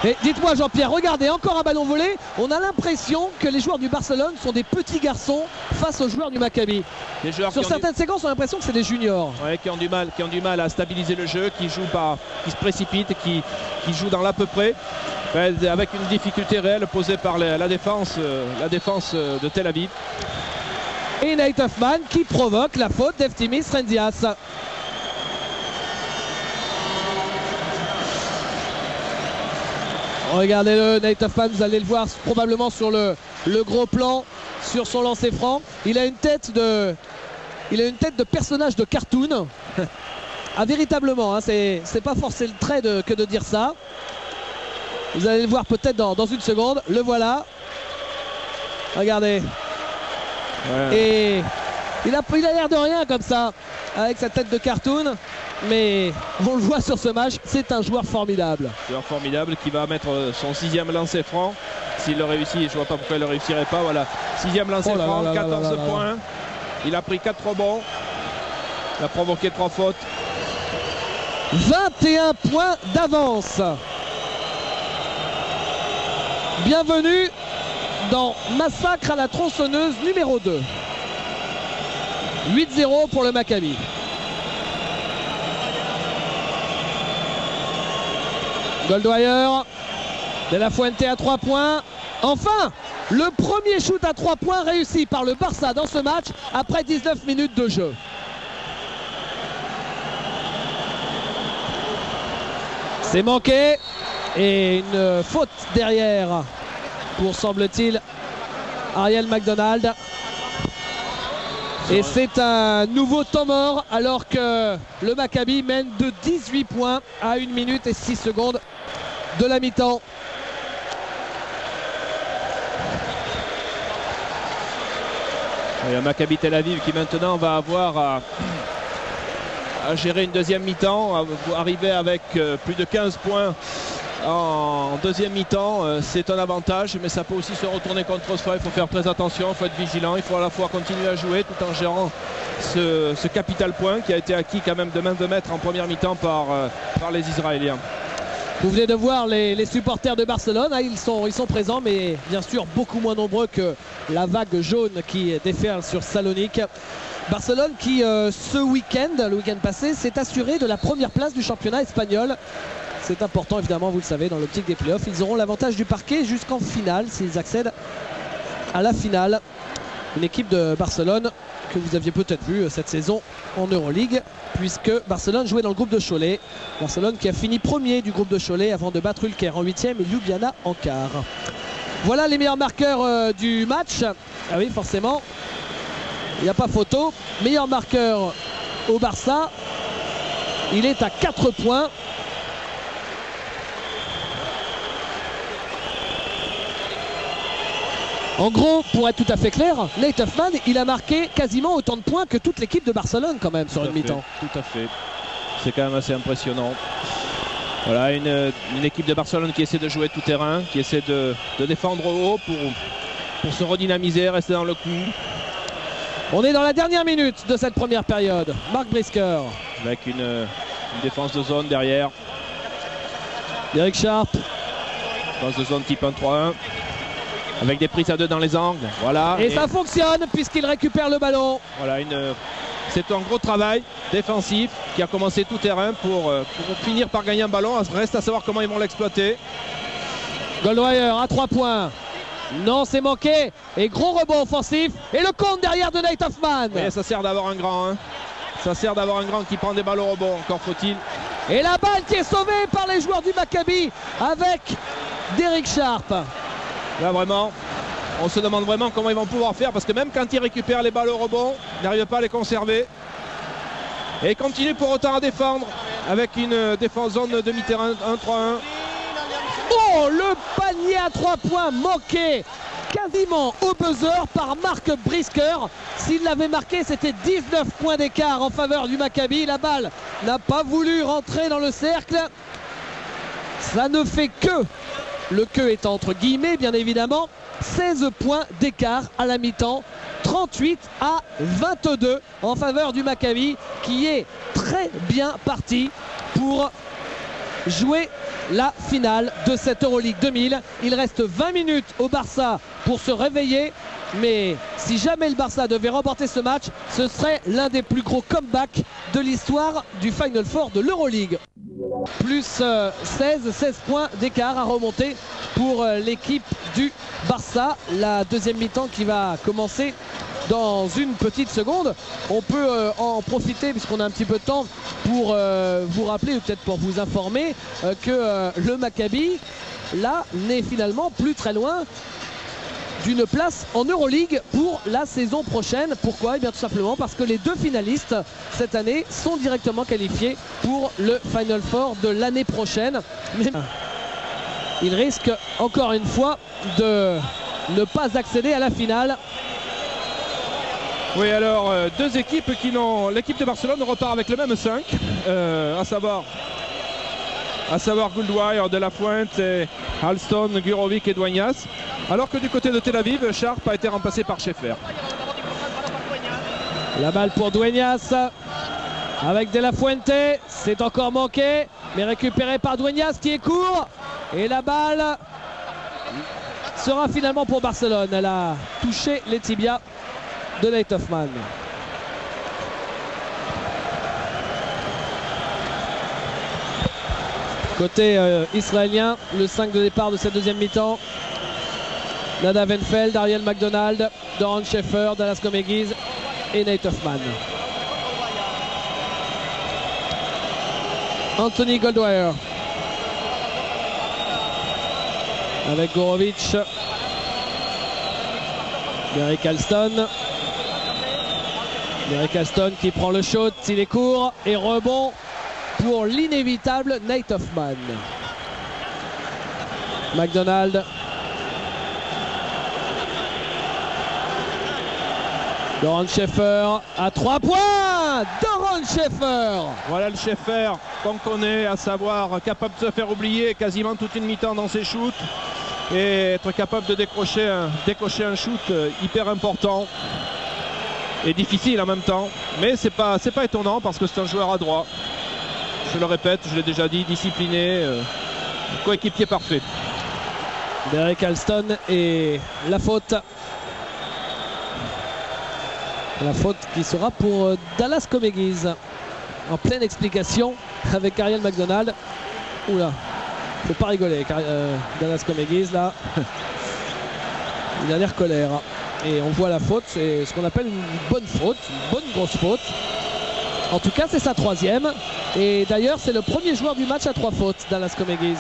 Et dites-moi Jean-Pierre, regardez, encore un ballon volé. On a l'impression que les joueurs du Barcelone sont des petits garçons face aux joueurs du Maccabi. Sur certaines séquences, on a l'impression que c'est des juniors. Ouais, qui ont du mal à stabiliser le jeu, qui se précipitent, qui jouent dans l'à peu près. Avec une difficulté réelle posée par la défense de Tel Aviv. Et Nate Hoffman qui provoque la faute d'Eftimis Renzias. Regardez-le, Nate Hoffman, vous allez le voir probablement sur le gros plan, sur son lancer franc. Il a une tête de personnage de cartoon. Ah, véritablement, hein, c'est pas forcer le trait que de dire ça. Vous allez le voir peut-être dans une seconde. Le voilà. Regardez. Ouais. Et il a l'air de rien comme ça, avec sa tête de cartoon. Mais on le voit sur ce match, c'est un joueur formidable. Joueur formidable qui va mettre son 6e lancer franc. S'il le réussit, je vois pas pourquoi il ne le réussirait pas. Voilà, 6e lancer franc, 14 points. Il a pris 4 rebonds. Il a provoqué 3 fautes. 21 points d'avance. Bienvenue dans Massacre à la tronçonneuse numéro 2. 8-0 pour le Maccabi. Goldwyer, De La Fuente à 3 points. Enfin, le premier shoot à 3 points réussi par le Barça dans ce match après 19 minutes de jeu. C'est manqué et une faute derrière pour, semble-t-il, Ariel McDonald. Et c'est un nouveau temps mort alors que le Maccabi mène de 18 points à 1 minute et 6 secondes de la mi-temps. Il y a Maccabi Tel Aviv qui maintenant va avoir à gérer une deuxième mi-temps, à arriver avec plus de 15 points en deuxième mi-temps. C'est un avantage, mais ça peut aussi se retourner contre soi. Il faut faire très attention, il faut être vigilant, il faut à la fois continuer à jouer tout en gérant ce capital point qui a été acquis quand même de main de maître en première mi-temps par les Israéliens. Vous venez de voir les supporters de Barcelone, hein, ils sont présents, mais bien sûr beaucoup moins nombreux la vague jaune qui déferle sur Salonique. Barcelone qui ce week-end, le week-end passé, s'est assuré de la première place du championnat espagnol. C'est important évidemment, vous le savez, dans l'optique des playoffs. Ils auront l'avantage du parquet jusqu'en finale s'ils accèdent à la finale. Une équipe de Barcelone que vous aviez peut-être vu cette saison en Euroleague, puisque Barcelone jouait dans le groupe de Cholet. Barcelone qui a fini premier du groupe de Cholet avant de battre Ulker en 8e et Ljubljana en quart. Voilà les meilleurs marqueurs du match. Ah oui, forcément, il n'y a pas photo. Meilleur marqueur au Barça, il est à 4 points. En gros, pour être tout à fait clair, Nate Huffman, il a marqué quasiment autant de points que toute l'équipe de Barcelone quand même sur une mi-temps. Tout à fait. C'est quand même assez impressionnant. Voilà, une équipe de Barcelone qui essaie de jouer tout terrain, qui essaie de défendre haut pour se redynamiser, rester dans le coup. On est dans la dernière minute de cette première période. Mark Brisker. Avec une défense de zone derrière. Derek Sharp. Défense de zone type 1-3-1. Avec des prises à 2 dans les angles. Voilà. Et ça fonctionne puisqu'il récupère le ballon. Voilà, c'est un gros travail défensif qui a commencé tout terrain pour finir par gagner un ballon. Reste à savoir comment ils vont l'exploiter. Goldwire à 3 points. Non, c'est manqué. Et gros rebond offensif. Et le compte derrière de Nate Huffman. Et ça sert d'avoir un grand. Hein. Ça sert d'avoir un grand qui prend des balles au rebond. Encore faut-il. Et la balle qui est sauvée par les joueurs du Maccabi avec Derek Sharp. Là vraiment, on se demande vraiment comment ils vont pouvoir faire, parce que même quand ils récupèrent les balles au rebond, ils n'arrivent pas à les conserver. Et ils continuent pour autant à défendre avec une défense zone demi-terrain 1-3-1. Oh, le panier à 3 points manqué quasiment au buzzer par Mark Brisker. S'il l'avait marqué, c'était 19 points d'écart en faveur du Maccabi. La balle n'a pas voulu rentrer dans le cercle. Ça ne fait que, le que est entre guillemets bien évidemment, 16 points d'écart à la mi-temps, 38 à 22 en faveur du Maccabi qui est très bien parti pour jouer la finale de cette Euroleague 2000. Il reste 20 minutes au Barça pour se réveiller, mais si jamais le Barça devait remporter ce match, ce serait l'un des plus gros comebacks de l'histoire du Final Four de l'Euroleague. Plus 16 points d'écart à remonter pour l'équipe du Barça. La deuxième mi-temps qui va commencer dans une petite seconde. On peut en profiter puisqu'on a un petit peu de temps pour vous rappeler ou peut-être pour vous informer que le Maccabi là n'est finalement plus très loin d'une place en Euroleague pour la saison prochaine. Pourquoi? Eh bien tout simplement parce que les deux finalistes cette année sont directement qualifiés pour le Final Four de l'année prochaine. Mais il risque encore une fois de ne pas accéder à la finale. Oui, alors deux équipes qui n'ont... L'équipe de Barcelone repart avec le même 5, à savoir Goldwire, De La Fuente, et Alston, Gurovic et Dueñas. Alors que du côté de Tel Aviv, Sharp a été remplacé par Schaeffer. La balle pour Dueñas avec De La Fuente, c'est encore manqué, mais récupéré par Dueñas qui est court. Et la balle sera finalement pour Barcelone. Elle a touché les tibias de Nate Huffman. Côté israélien, le 5 de départ de cette deuxième mi-temps. Nadav Enfield, Ariel McDonald, Doron Schaeffer, Dallas Comegiz et Nate Huffman. Anthony Goldwire avec Gorovic, Derek Alston. Derek Alston qui prend le shot, il est court et rebond pour l'inévitable Nate Huffman. McDonald. Doron Schaeffer à 3 points. Doron Schaeffer. Voilà le Schaeffer qu'on connaît, à savoir capable de se faire oublier quasiment toute une mi-temps dans ses shoots et être capable de décrocher un shoot hyper important et difficile en même temps. Mais c'est pas étonnant parce que c'est un joueur adroit. Je le répète, je l'ai déjà dit, discipliné, coéquipier parfait. Derek Alston et la faute La faute qui sera pour Dallas Comegys. En pleine explication avec Ariel McDonald. Oula, faut pas rigoler. Dallas Comegys là. Il a l'air colère. Et on voit la faute, c'est ce qu'on appelle une bonne faute, une bonne grosse faute. En tout cas, c'est sa 3e. Et d'ailleurs, c'est le premier joueur du match à 3 fautes, Dallas Comegys.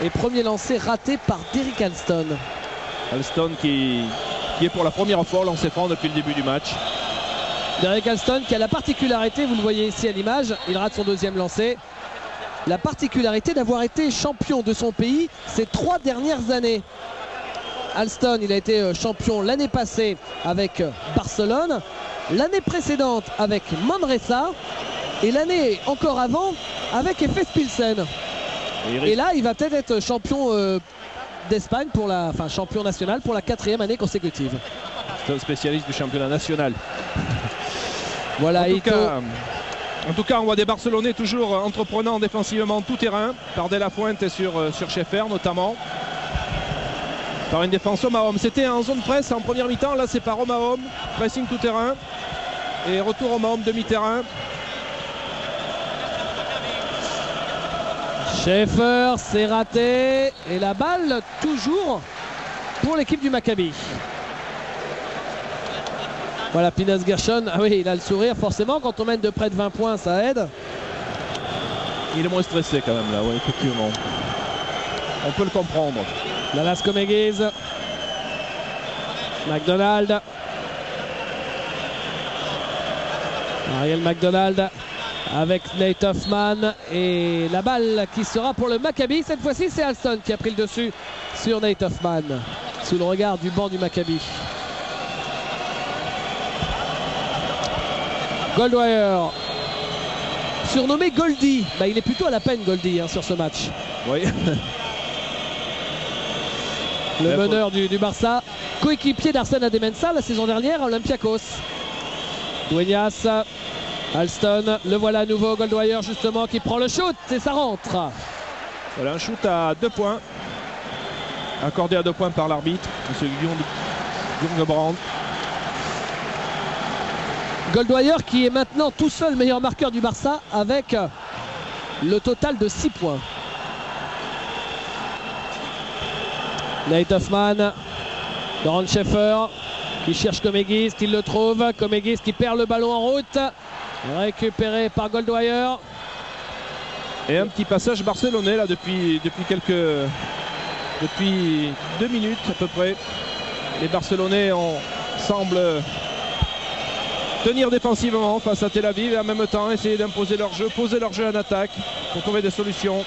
Et premier lancé raté par Derek Alston. Alston qui est pour la première fois lancé franc depuis le début du match. Derek Alston qui a la particularité, vous le voyez ici à l'image, il rate son 2e lancé. La particularité d'avoir été champion de son pays ces 3 dernières années. Alston, il a été champion l'année passée avec Barcelone, l'année précédente avec Manresa et l'année encore avant avec Efes Pilsen. Et là, il va peut-être être champion d'Espagne champion national pour la 4e année consécutive. C'est un spécialiste du championnat national. Voilà, en tout cas, on voit des Barcelonais toujours entreprenants défensivement tout terrain, par De La Fuente et sur Schaeffer notamment. Par une défense homme à homme. C'était en zone presse en première mi-temps, là c'est par homme à homme, pressing tout terrain. Et retour homme à homme, demi-terrain. Schaeffer, c'est raté. Et la balle toujours pour l'équipe du Maccabi. Voilà, Pinhas Gershon, ah oui, il a le sourire forcément, quand on mène de près de 20 points, ça aide. Il est moins stressé quand même là, oui, effectivement. On peut le comprendre. Dallas Comegys. McDonald. Ariel McDonald avec Nate Hoffman. Et la balle qui sera pour le Maccabi. Cette fois-ci, c'est Alston qui a pris le dessus sur Nate Hoffman. Sous le regard du banc du Maccabi. Goldwire. Surnommé Goldie. Bah, il est plutôt à la peine Goldie sur ce match. Oui. Le meneur du Barça, coéquipier d'Arsène Ademensah la saison dernière à Olympiakos. Dueñas, Alston, le voilà à nouveau, Goldwire justement qui prend le shoot et ça rentre. Voilà un shoot à 2 points, accordé à 2 points par l'arbitre, M. Jurgenbrand. Goldwire qui est maintenant tout seul meilleur marqueur du Barça avec le total de 6 points. Nate Hoffman, Doron Schaeffer qui cherche Comegys, qui le trouve. Comegys qui perd le ballon en route. Récupéré par Goldwire. Et un petit passage barcelonais là depuis 2 minutes à peu près. Les Barcelonais semblent tenir défensivement face à Tel Aviv et en même temps essayer d'imposer leur jeu, poser leur jeu en attaque pour trouver des solutions.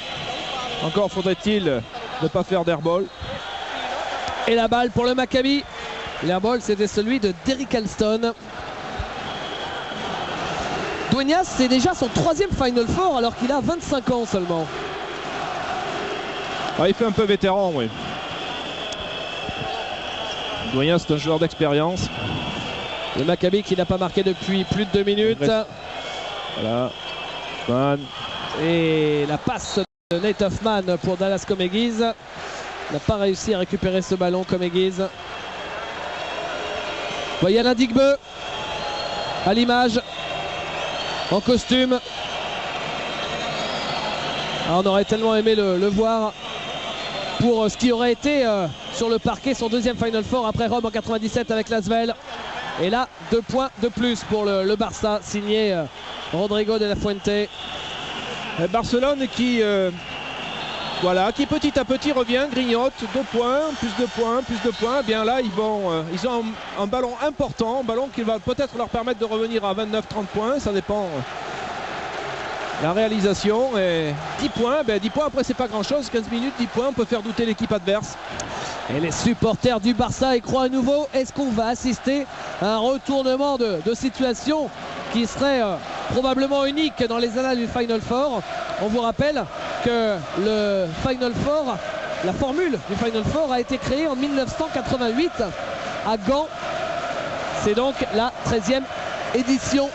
Encore faudrait-il ne pas faire d'airball. Et la balle pour le Maccabi. L'airball, c'était celui de Derek Alston. Dueñas, c'est déjà son 3e Final Four alors qu'il a 25 ans seulement. Ah, il fait un peu vétéran, oui. Dueñas, c'est un joueur d'expérience. Le Maccabi qui n'a pas marqué depuis plus de 2 minutes. Voilà. Man. Et la passe de Nate Hoffman pour Dallas Comegys. N'a pas réussi à récupérer ce ballon, Comegys. Voyez Alain Digbeu à l'image, en costume. Alors, on aurait tellement aimé le voir pour ce qui aurait été sur le parquet son 2e Final Four après Rome en 97 avec l'Asvel. Et là, 2 points de plus pour le Barça, signé Rodrigo de la Fuente. Et Barcelone qui petit à petit revient, grignote, 2 points, plus de points, plus de points. Bien là, ils ont un ballon important, un ballon qui va peut-être leur permettre de revenir à 29-30 points. Ça dépend la réalisation. Et 10 points, 10 points après c'est pas grand-chose, 15 minutes, 10 points, on peut faire douter l'équipe adverse. Et les supporters du Barça y croient à nouveau. Est-ce qu'on va assister à un retournement de situation qui serait probablement unique dans les annales du Final Four? On vous rappelle que le Final Four, la formule du Final Four a été créée en 1988 à Gand. C'est donc la 13e édition.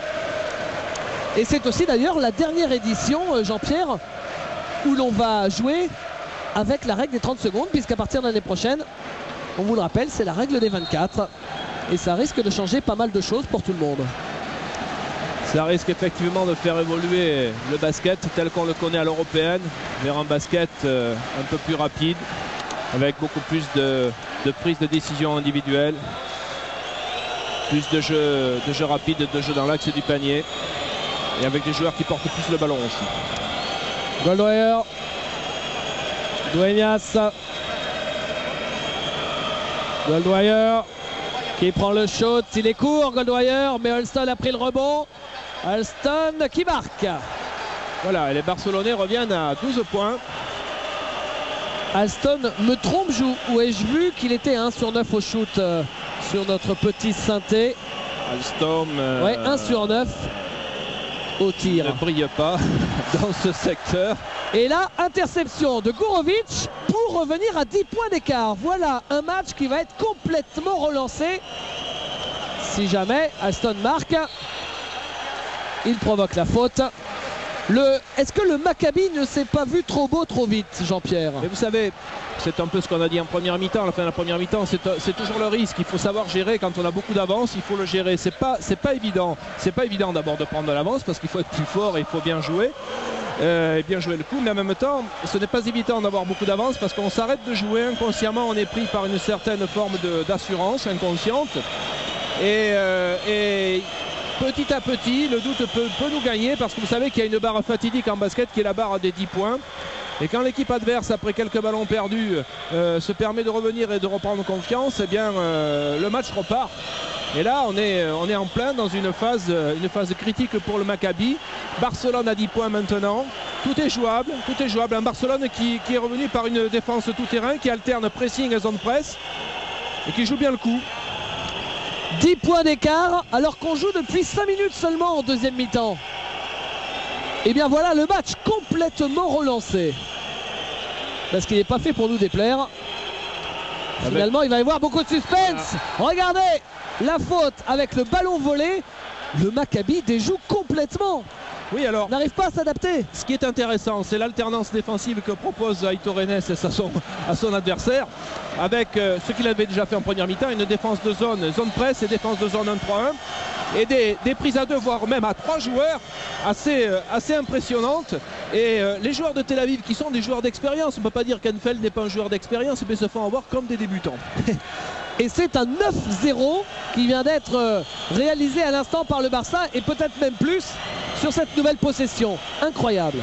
Et c'est aussi d'ailleurs la dernière édition, Jean-Pierre, où l'on va jouer avec la règle des 30 secondes, puisqu'à partir de l'année prochaine, on vous le rappelle, c'est la règle des 24. Et ça risque de changer pas mal de choses pour tout le monde. Ça risque effectivement de faire évoluer le basket tel qu'on le connaît à l'européenne vers un basket un peu plus rapide, avec beaucoup plus de prise de décision individuelle, plus de jeu rapide, de jeu dans l'axe du panier, et avec des joueurs qui portent plus le ballon aussi. Goldwire, Dueñas, Goldwire qui prend le shot, il est court Goldwire, mais Alston a pris le rebond. Alston qui marque. Voilà, et les Barcelonais reviennent à 12 points. Alston me trompe, où ai-je vu qu'il était 1 sur 9 au shoot sur notre petit synthé. Alstom ouais, 1 sur 9 au tir. Ne brille pas dans ce secteur. Et là, interception de Gourovic pour revenir à 10 points d'écart. Voilà un match qui va être complètement relancé. Si jamais Alston marque, il provoque la faute. Est-ce que le Maccabi ne s'est pas vu trop beau trop vite, Jean-Pierre? Mais vous savez, c'est un peu ce qu'on a dit en première mi-temps. À la fin de la première mi-temps, c'est toujours le risque. Il faut savoir gérer quand on a beaucoup d'avance. Il faut le gérer. C'est pas évident. C'est pas évident d'abord de prendre de l'avance parce qu'il faut être plus fort et il faut bien jouer. Et bien jouer le coup. Mais en même temps, ce n'est pas évident d'avoir beaucoup d'avance parce qu'on s'arrête de jouer inconsciemment. On est pris par une certaine forme d'assurance inconsciente. Et petit à petit, le doute peut nous gagner parce que vous savez qu'il y a une barre fatidique en basket qui est la barre des 10 points. Et quand l'équipe adverse, après quelques ballons perdus, se permet de revenir et de reprendre confiance, eh bien, le match repart. Et là, on est en plein dans une phase critique pour le Maccabi. Barcelone à 10 points maintenant. Tout est jouable. Un Barcelone qui est revenu par une défense tout-terrain, qui alterne pressing et zone presse et qui joue bien le coup. 10 points d'écart alors qu'on joue depuis 5 minutes seulement en deuxième mi-temps. Et bien voilà le match complètement relancé. Parce qu'il n'est pas fait pour nous déplaire. Finalement il va y avoir beaucoup de suspense. Regardez la faute avec le ballon volé. Le Maccabi déjoue complètement. Oui, alors n'arrive pas à s'adapter. Ce qui est intéressant, c'est l'alternance défensive que propose Aitor Enes à son adversaire, avec ce qu'il avait déjà fait en première mi-temps, une défense de zone presse et défense de zone 1-3-1, et des prises à 2, voire même à 3 joueurs, assez impressionnantes. Et les joueurs de Tel Aviv, qui sont des joueurs d'expérience, on ne peut pas dire qu'Enfeld n'est pas un joueur d'expérience, mais se font avoir comme des débutants. Et c'est un 9-0 qui vient d'être réalisé à l'instant par le Barça, et peut-être même plus sur cette nouvelle possession. Incroyable.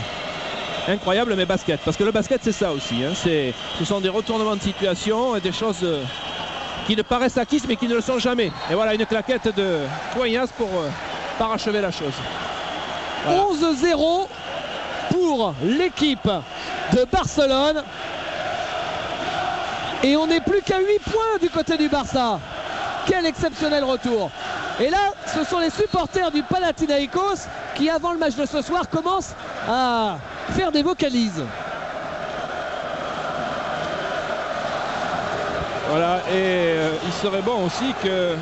Incroyable, mais basket. Parce que le basket, c'est ça aussi. Hein. Ce sont des retournements de situation et des choses qui ne paraissent acquises, mais qui ne le sont jamais. Et voilà, une claquette de Dueñas pour parachever la chose. Voilà. 11-0 pour l'équipe de Barcelone. Et on n'est plus qu'à 8 points du côté du Barça. Quel exceptionnel retour. Et là, ce sont les supporters du Panathinaïkos qui, avant le match de ce soir, commencent à faire des vocalises. Voilà, et il serait bon aussi que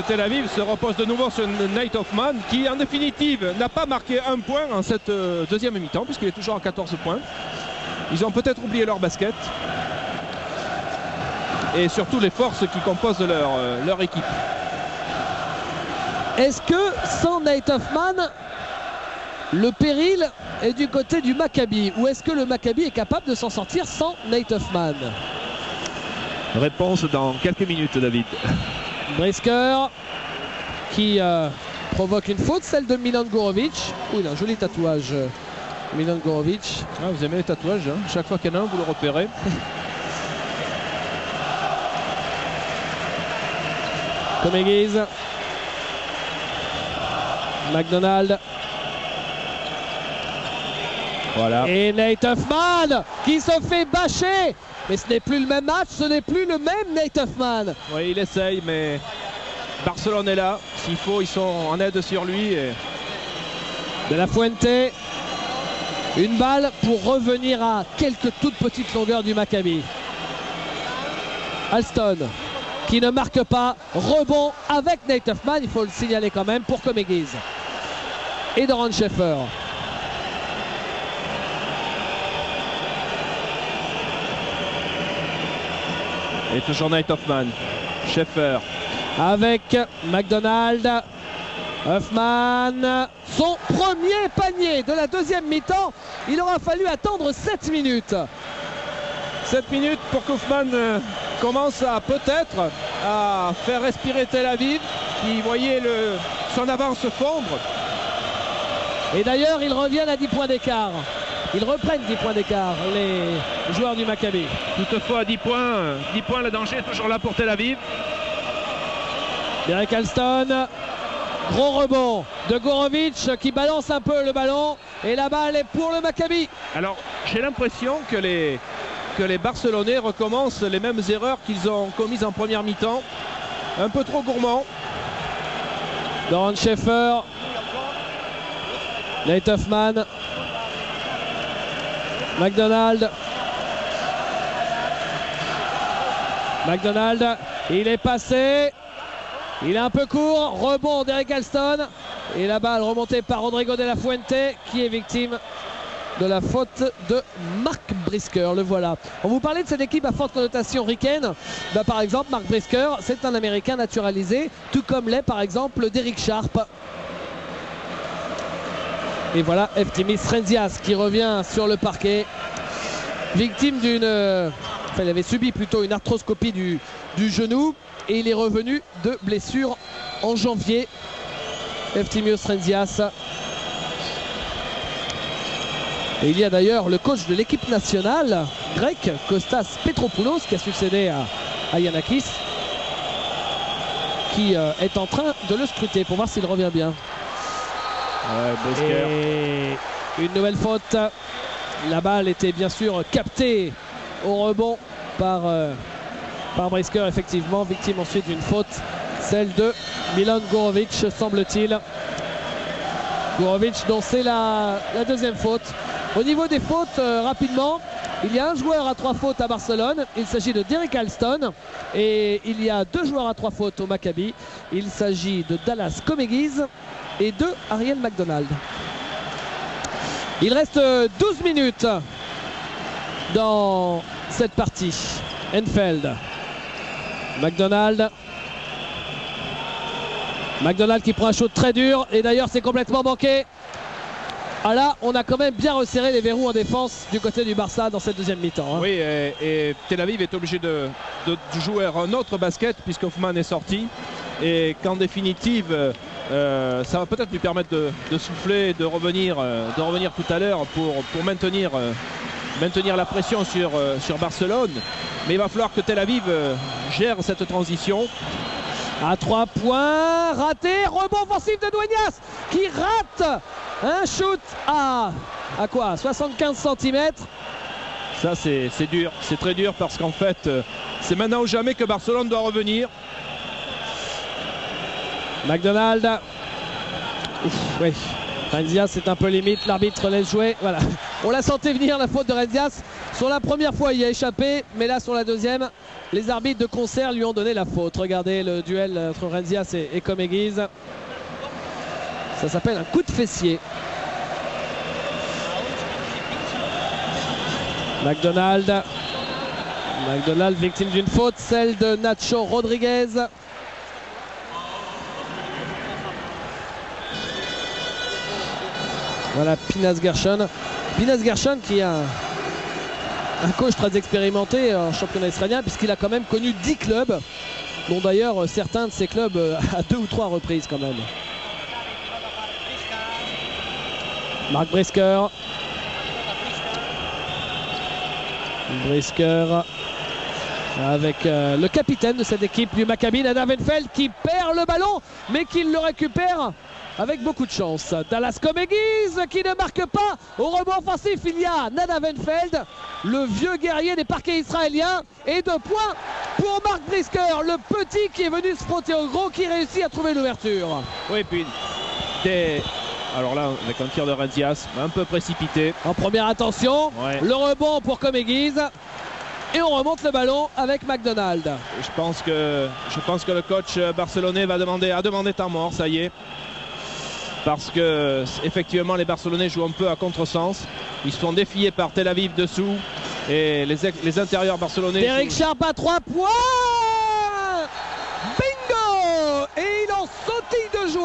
Tel Aviv se repose de nouveau sur Nate Hoffman, qui en définitive n'a pas marqué un point en cette deuxième mi-temps, puisqu'il est toujours à 14 points. Ils ont peut-être oublié leur basket. Et surtout les forces qui composent leur équipe. Est-ce que sans Nate Hoffman, le péril est du côté du Maccabi, ou est-ce que le Maccabi est capable de s'en sortir sans Nate Hoffman? Réponse dans quelques minutes, David. Brisker qui provoque une faute, celle de Milan Gourovic. Oh, il a un joli tatouage, Milan Gourovic. Ah, vous aimez les tatouages, hein? Chaque fois qu'il y en a un, vous le repérez. Comegis, McDonald. Voilà. Et Nate Hoffman qui se fait bâcher. Mais ce n'est plus le même match, ce n'est plus le même Nate Hoffman. Oui, il essaye, mais Barcelone est là. S'il faut, ils sont en aide sur lui. Et... De la Fuente. Une balle pour revenir à quelques toutes petites longueurs du Maccabi. Alston qui ne marque pas. Rebond avec Nate Hoffman, il faut le signaler quand même, pour Comegis. Et Doran Schaefer. Et toujours Nate Hoffman. Schaefer avec McDonald. Hoffman, son premier panier de la deuxième mi-temps. Il aura fallu attendre 7 minutes. 7 minutes pour qu'Hoffman commence à peut-être à faire respirer Tel Aviv, qui voyait son avance fondre. Et d'ailleurs, ils reviennent à 10 points d'écart. Ils reprennent 10 points d'écart, les joueurs du Maccabi. Toutefois, à 10 points, le danger est toujours là pour Tel Aviv. Derek Alston, gros rebond de Gorovic qui balance un peu le ballon. Et la balle est pour le Maccabi. Alors, j'ai l'impression que les Barcelonais recommencent les mêmes erreurs qu'ils ont commises en première mi-temps. Un peu trop gourmands. Doran Schaefer, Nate Hoffman, McDonald, il est passé, il est un peu court, rebond d'Eric Alston et la balle remontée par Rodrigo de la Fuente qui est victime de la faute de Mark Brisker. Le voilà. On vous parlait de cette équipe à forte connotation ricaine. Par exemple, Mark Brisker, c'est un Américain naturalisé, tout comme l'est par exemple Derek Sharp. Et voilà Eftimis Renzias qui revient sur le parquet, victime d'une... Enfin, il avait subi plutôt une arthroscopie du genou et il est revenu de blessure en janvier. Eftimios Renzias. Et il y a d'ailleurs le coach de l'équipe nationale grecque, Kostas Petropoulos, qui a succédé à Yanakis, qui est en train de le scruter pour voir s'il revient bien. Et une nouvelle faute. La balle était bien sûr captée au rebond par Brisker, effectivement, victime ensuite d'une faute, celle de Milan Gorovic, semble-t-il. Gorovic dont c'est la deuxième faute. Au niveau des fautes, rapidement, il y a un joueur à 3 fautes à Barcelone. Il s'agit de Derek Alston. Et il y a 2 joueurs à 3 fautes au Maccabi. Il s'agit de Dallas Komegiz et de Ariel McDonald. Il reste 12 minutes dans cette partie. Enfeld, McDonald qui prend un shoot très dur et d'ailleurs c'est complètement manqué. Ah là, on a quand même bien resserré les verrous en défense du côté du Barça dans cette deuxième mi-temps. Oui, et Tel Aviv est obligé de jouer un autre basket puisque Hoffman est sorti et qu'en définitive ça va peut-être lui permettre de souffler, de revenir tout à l'heure pour maintenir la pression sur Barcelone. Mais il va falloir que Tel Aviv gère cette transition. À 3 points, raté, rebond offensif de Dueñas qui rate un shoot à quoi, 75 cm. Ça c'est dur, c'est très dur parce qu'en fait c'est maintenant ou jamais que Barcelone doit revenir. McDonald. Oui, Renzias c'est un peu limite, l'arbitre laisse jouer. Voilà, on la sentait venir la faute de Renzias. Sur la première fois il a échappé, mais là sur la deuxième, les arbitres de concert lui ont donné la faute. Regardez le duel entre Renzias et Komegiz. Ça s'appelle un coup de fessier. McDonald victime d'une faute, celle de Nacho Rodriguez. Voilà Pinhas Gershon qui est un coach très expérimenté en championnat israélien puisqu'il a quand même connu 10 clubs, dont d'ailleurs certains de ces clubs à 2 ou 3 reprises quand même. Mark Brisker avec le capitaine de cette équipe du Maccabi, Nadav Enfeld, qui perd le ballon mais qui le récupère avec beaucoup de chance. Dallas Komegiz qui ne marque pas. Au rebond offensif, il y a Nadav Enfeld, le vieux guerrier des parquets israéliens. Et 2 points pour Mark Brisker, le petit qui est venu se frotter au gros, qui réussit à trouver l'ouverture. Oui, puis alors là, avec un tir de Renzias, un peu précipité. En première intention, ouais. Le rebond pour Komegiz. Et on remonte le ballon avec McDonald. Je pense que le coach barcelonais va demander temps mort, ça y est. Parce que effectivement les Barcelonais jouent un peu à contresens. Ils se font défier par Tel Aviv dessous. Et les intérieurs barcelonais. Derek Sharp à 3 points. Bingo.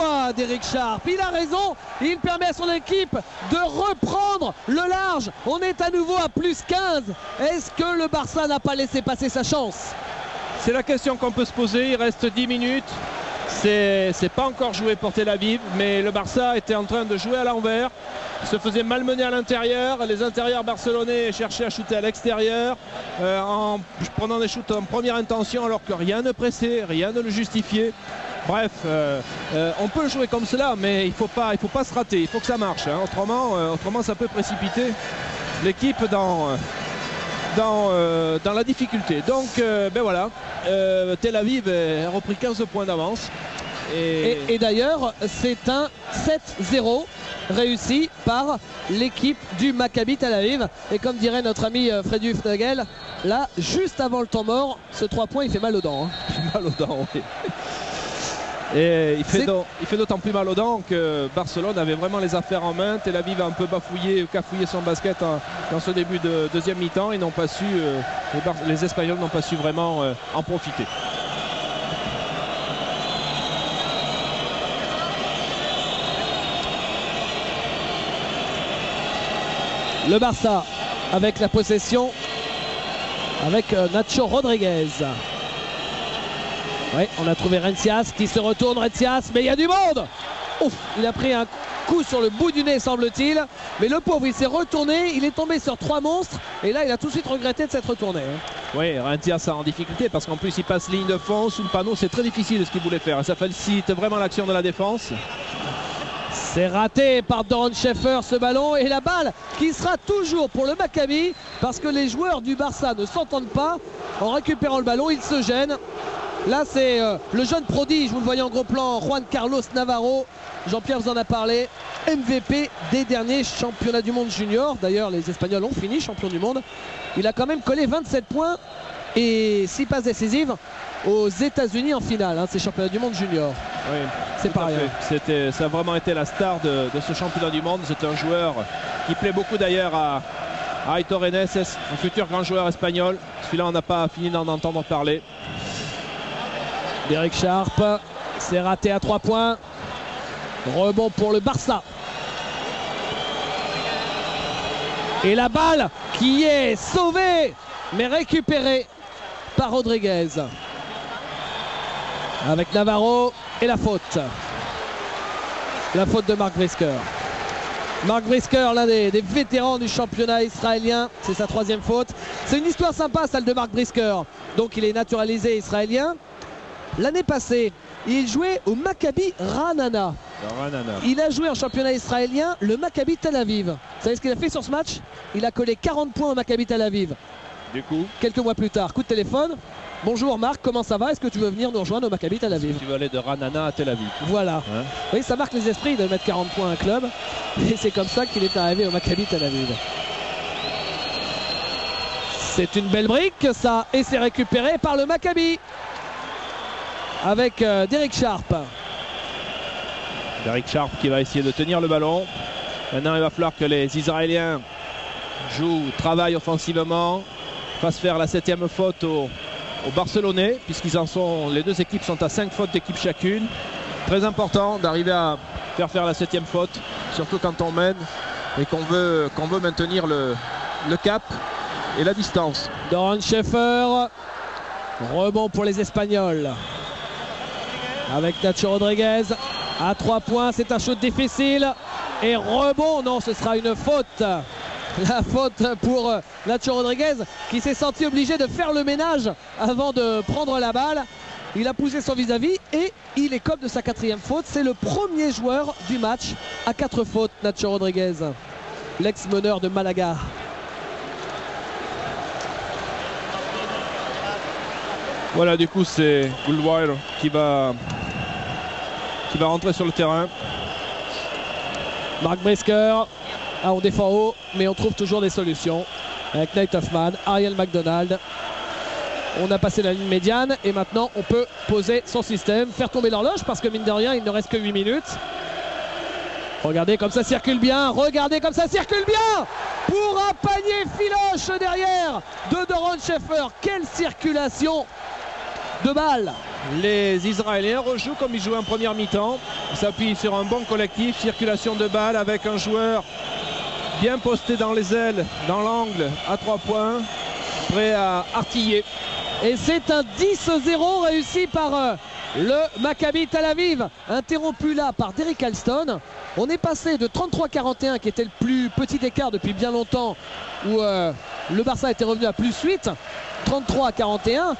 fois d'Eric Sharp. Il a raison, il permet à son équipe de reprendre le large. On est à nouveau à plus 15. Est-ce que le Barça n'a pas laissé passer sa chance? C'est la question qu'on peut se poser. Il reste 10 minutes. C'est pas encore joué pour Tel Aviv, mais le Barça était en train de jouer à l'envers, se faisait malmener à l'intérieur. Les intérieurs barcelonais cherchaient à shooter à l'extérieur en prenant des shoots en première intention alors que rien ne pressait, rien ne le justifiait. Bref, on peut jouer comme cela, mais il faut pas se rater, il faut que ça marche, hein. Autrement ça peut précipiter l'équipe dans la difficulté. Donc ben voilà, Tel Aviv a repris 15 points d'avance. Et d'ailleurs, c'est un 7-0 réussi par l'équipe du Maccabi Tel Aviv. Et comme dirait notre ami Freddy Hufnagel, là, juste avant le temps mort, ce 3 points, il fait mal aux dents. Hein. Il fait mal aux dents, oui. Et il fait d'autant plus mal aux dents que Barcelone avait vraiment les affaires en main. Tel Aviv a un peu cafouillé son basket dans ce début de deuxième mi-temps. Ils n'ont pas su, les Espagnols n'ont pas su vraiment en profiter. Le Barça avec la possession avec Nacho Rodriguez. Oui, on a trouvé Rencias qui se retourne, Rencias, mais il y a du monde. Ouf, il a pris un coup sur le bout du nez, semble-t-il. Mais le pauvre, il s'est retourné, il est tombé sur 3 monstres. Et là, il a tout de suite regretté de s'être retourné. Oui, Rencias en difficulté parce qu'en plus, il passe ligne de fond sous le panneau. C'est très difficile ce qu'il voulait faire. Ça facilite vraiment l'action de la défense. C'est raté par Doron Schaefer ce ballon et la balle qui sera toujours pour le Maccabi parce que les joueurs du Barça ne s'entendent pas. En récupérant le ballon, ils se gênent. Là, c'est le jeune prodige, vous le voyez en gros plan, Juan Carlos Navarro. Jean-Pierre vous en a parlé, MVP des derniers championnats du monde junior. D'ailleurs, les Espagnols ont fini champion du monde. Il a quand même collé 27 points et 6 passes décisives aux États-Unis en finale, hein, ces championnats du monde junior. Oui, c'est pas rien. Ça a vraiment été la star de ce championnat du monde. C'est un joueur qui plaît beaucoup d'ailleurs à Aitor Enes, un futur grand joueur espagnol. Celui-là, on n'a pas fini d'en entendre parler. Eric Sharp, c'est raté à 3 points. Rebond pour le Barça. Et la balle qui est sauvée, mais récupérée par Rodriguez. Avec Navarro et la faute. La faute de Marc Brisker. Marc Brisker, l'un des vétérans du championnat israélien. C'est sa 3e faute. C'est une histoire sympa, celle de Marc Brisker. Donc il est naturalisé israélien. L'année passée, il jouait au Maccabi Ranana. Il a joué en championnat israélien le Maccabi Tel Aviv. Vous savez ce qu'il a fait sur ce match? Il a collé 40 points au Maccabi Tel Aviv. Du coup, quelques mois plus tard, coup de téléphone. Bonjour Marc, comment ça va? Est-ce que tu veux venir nous rejoindre au Maccabi Tel Aviv? Tu veux aller de Ranana à Tel Aviv. Voilà. Hein? Oui, ça marque les esprits de mettre 40 points à un club. Et c'est comme ça qu'il est arrivé au Maccabi Tel Aviv. C'est une belle brique, ça. Et c'est récupéré par le Maccabi. Avec Derek Sharp. Derek Sharp qui va essayer de tenir le ballon. Maintenant, il va falloir que les Israéliens travaillent offensivement, fassent faire la 7e faute aux Barcelonais, les deux équipes sont à 5 fautes d'équipe chacune. Très important d'arriver à faire la 7e faute, surtout quand on mène et qu'on veut maintenir le cap et la distance. Doron Schaefer, rebond pour les Espagnols. Avec Nacho Rodriguez à 3 points, c'est un shoot difficile et rebond, non, ce sera une faute. La faute pour Nacho Rodriguez qui s'est senti obligé de faire le ménage avant de prendre la balle. Il a poussé son vis-à-vis et il écope de sa 4e faute. C'est le premier joueur du match à 4 fautes, Nacho Rodriguez, l'ex-meneur de Malaga. Voilà, du coup c'est Goldwire qui va rentrer sur le terrain. Marc Brisker, on défend haut, mais on trouve toujours des solutions. Avec Nate Hoffman, Ariel McDonald. On a passé la ligne médiane et maintenant on peut poser son système, faire tomber l'horloge parce que mine de rien il ne reste que 8 minutes. Regardez comme ça circule bien, regardez comme ça circule bien pour un panier filoche derrière de Doron Schaefer. Quelle circulation de balle Les Israéliens rejouent comme ils jouaient en première mi-temps. Ils s'appuient sur un bon collectif, circulation de balles avec un joueur bien posté dans les ailes, dans l'angle, à 3 points, prêt à artiller. Et c'est un 10-0 réussi par le Maccabi Tel Aviv, interrompu là par Derrick Alston. On est passé de 33-41, qui était le plus petit écart depuis bien longtemps, où le Barça était revenu à plus 8, 33-41.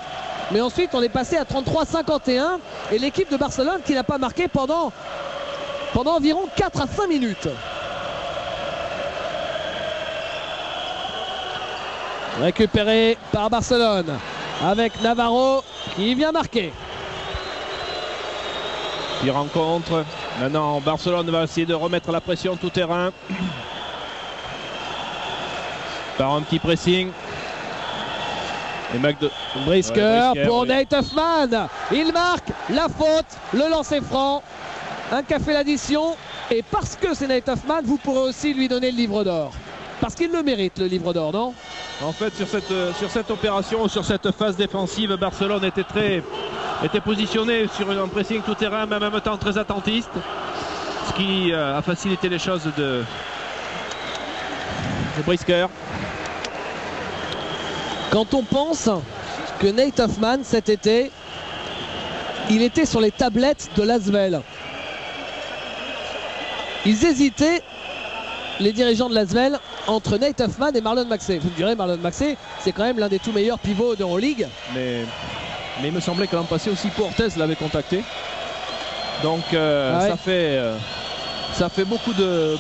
Mais ensuite on est passé à 33-51 et l'équipe de Barcelone qui n'a pas marqué pendant environ 4 à 5 minutes. Récupéré par Barcelone avec Navarro qui vient marquer. Puis rencontre. Maintenant Barcelone va essayer de remettre la pression tout terrain par un petit pressing. Et Brisker pour oui. Nate Hoffman. Il marque la faute, le lancer franc. Un café l'addition. Et parce que c'est Nate Hoffman, vous pourrez aussi lui donner le livre d'or. Parce qu'il le mérite, le livre d'or, non? En fait, sur cette opération, sur cette phase défensive, Barcelone était positionné sur un pressing tout terrain, mais en même temps très attentiste. Ce qui a facilité les choses de Brisker. Quand on pense que Nate Hoffman, cet été, il était sur les tablettes de l'Asvel. Ils hésitaient, les dirigeants de l'Asvel, entre Nate Hoffman et Marlon Maxey. Vous me direz, Marlon Maxey, c'est quand même l'un des tout meilleurs pivots d'Euroleague. Mais il me semblait que l'an passé aussi Portes l'avait contacté. Donc ça fait beaucoup de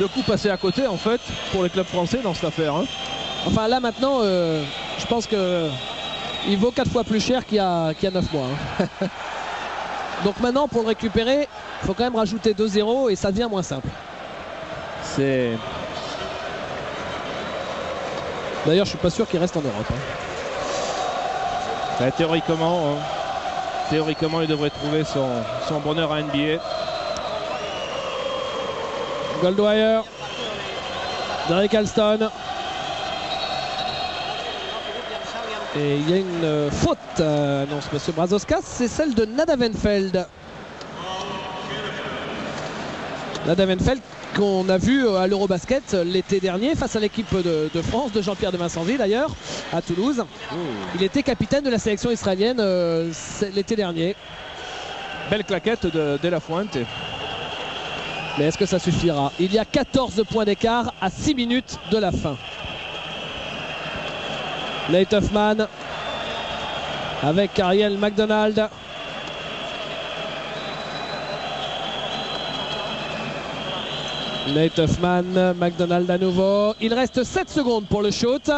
coups passés à côté en fait pour les clubs français dans cette affaire. Hein. Enfin là maintenant, je pense qu'il vaut 4 fois plus cher qu'il y a 9 mois. Hein. Donc maintenant pour le récupérer, il faut quand même rajouter 2-0 et ça devient moins simple. D'ailleurs je suis pas sûr qu'il reste en Europe. Hein. Théoriquement, il devrait trouver son bonheur à NBA. Goldwire, Derrick Alston. Et il y a une faute, non c'est monsieur Brazoskas, c'est celle de Nadavenfeld. Nadavenfeld qu'on a vu à l'Eurobasket l'été dernier face à l'équipe de France, de Jean-Pierre de Vincentville d'ailleurs, à Toulouse. Il était capitaine de la sélection israélienne l'été dernier. Belle claquette de la Fuente. Mais est-ce que ça suffira? Il y a 14 points d'écart à 6 minutes de la fin. Nate Hoffman avec Ariel McDonald. Nate Hoffman, McDonald à nouveau. Il reste 7 secondes pour le shoot.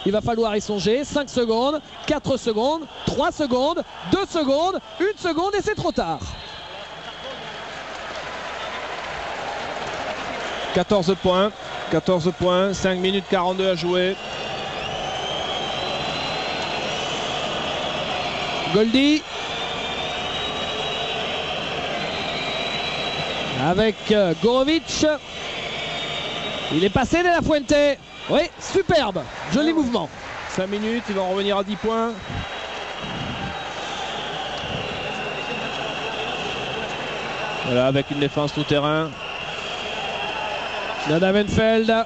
Il va falloir y songer. 5 secondes, 4 secondes, 3 secondes, 2 secondes, 1 seconde et c'est trop tard. 14 points, 5 minutes 42 à jouer. Goldie avec Gorovic. Il est passé de la Fuente. Oui, superbe, joli mouvement. 5 minutes, il va en revenir à 10 points. Voilà, avec une défense tout terrain. Nadavenfeld.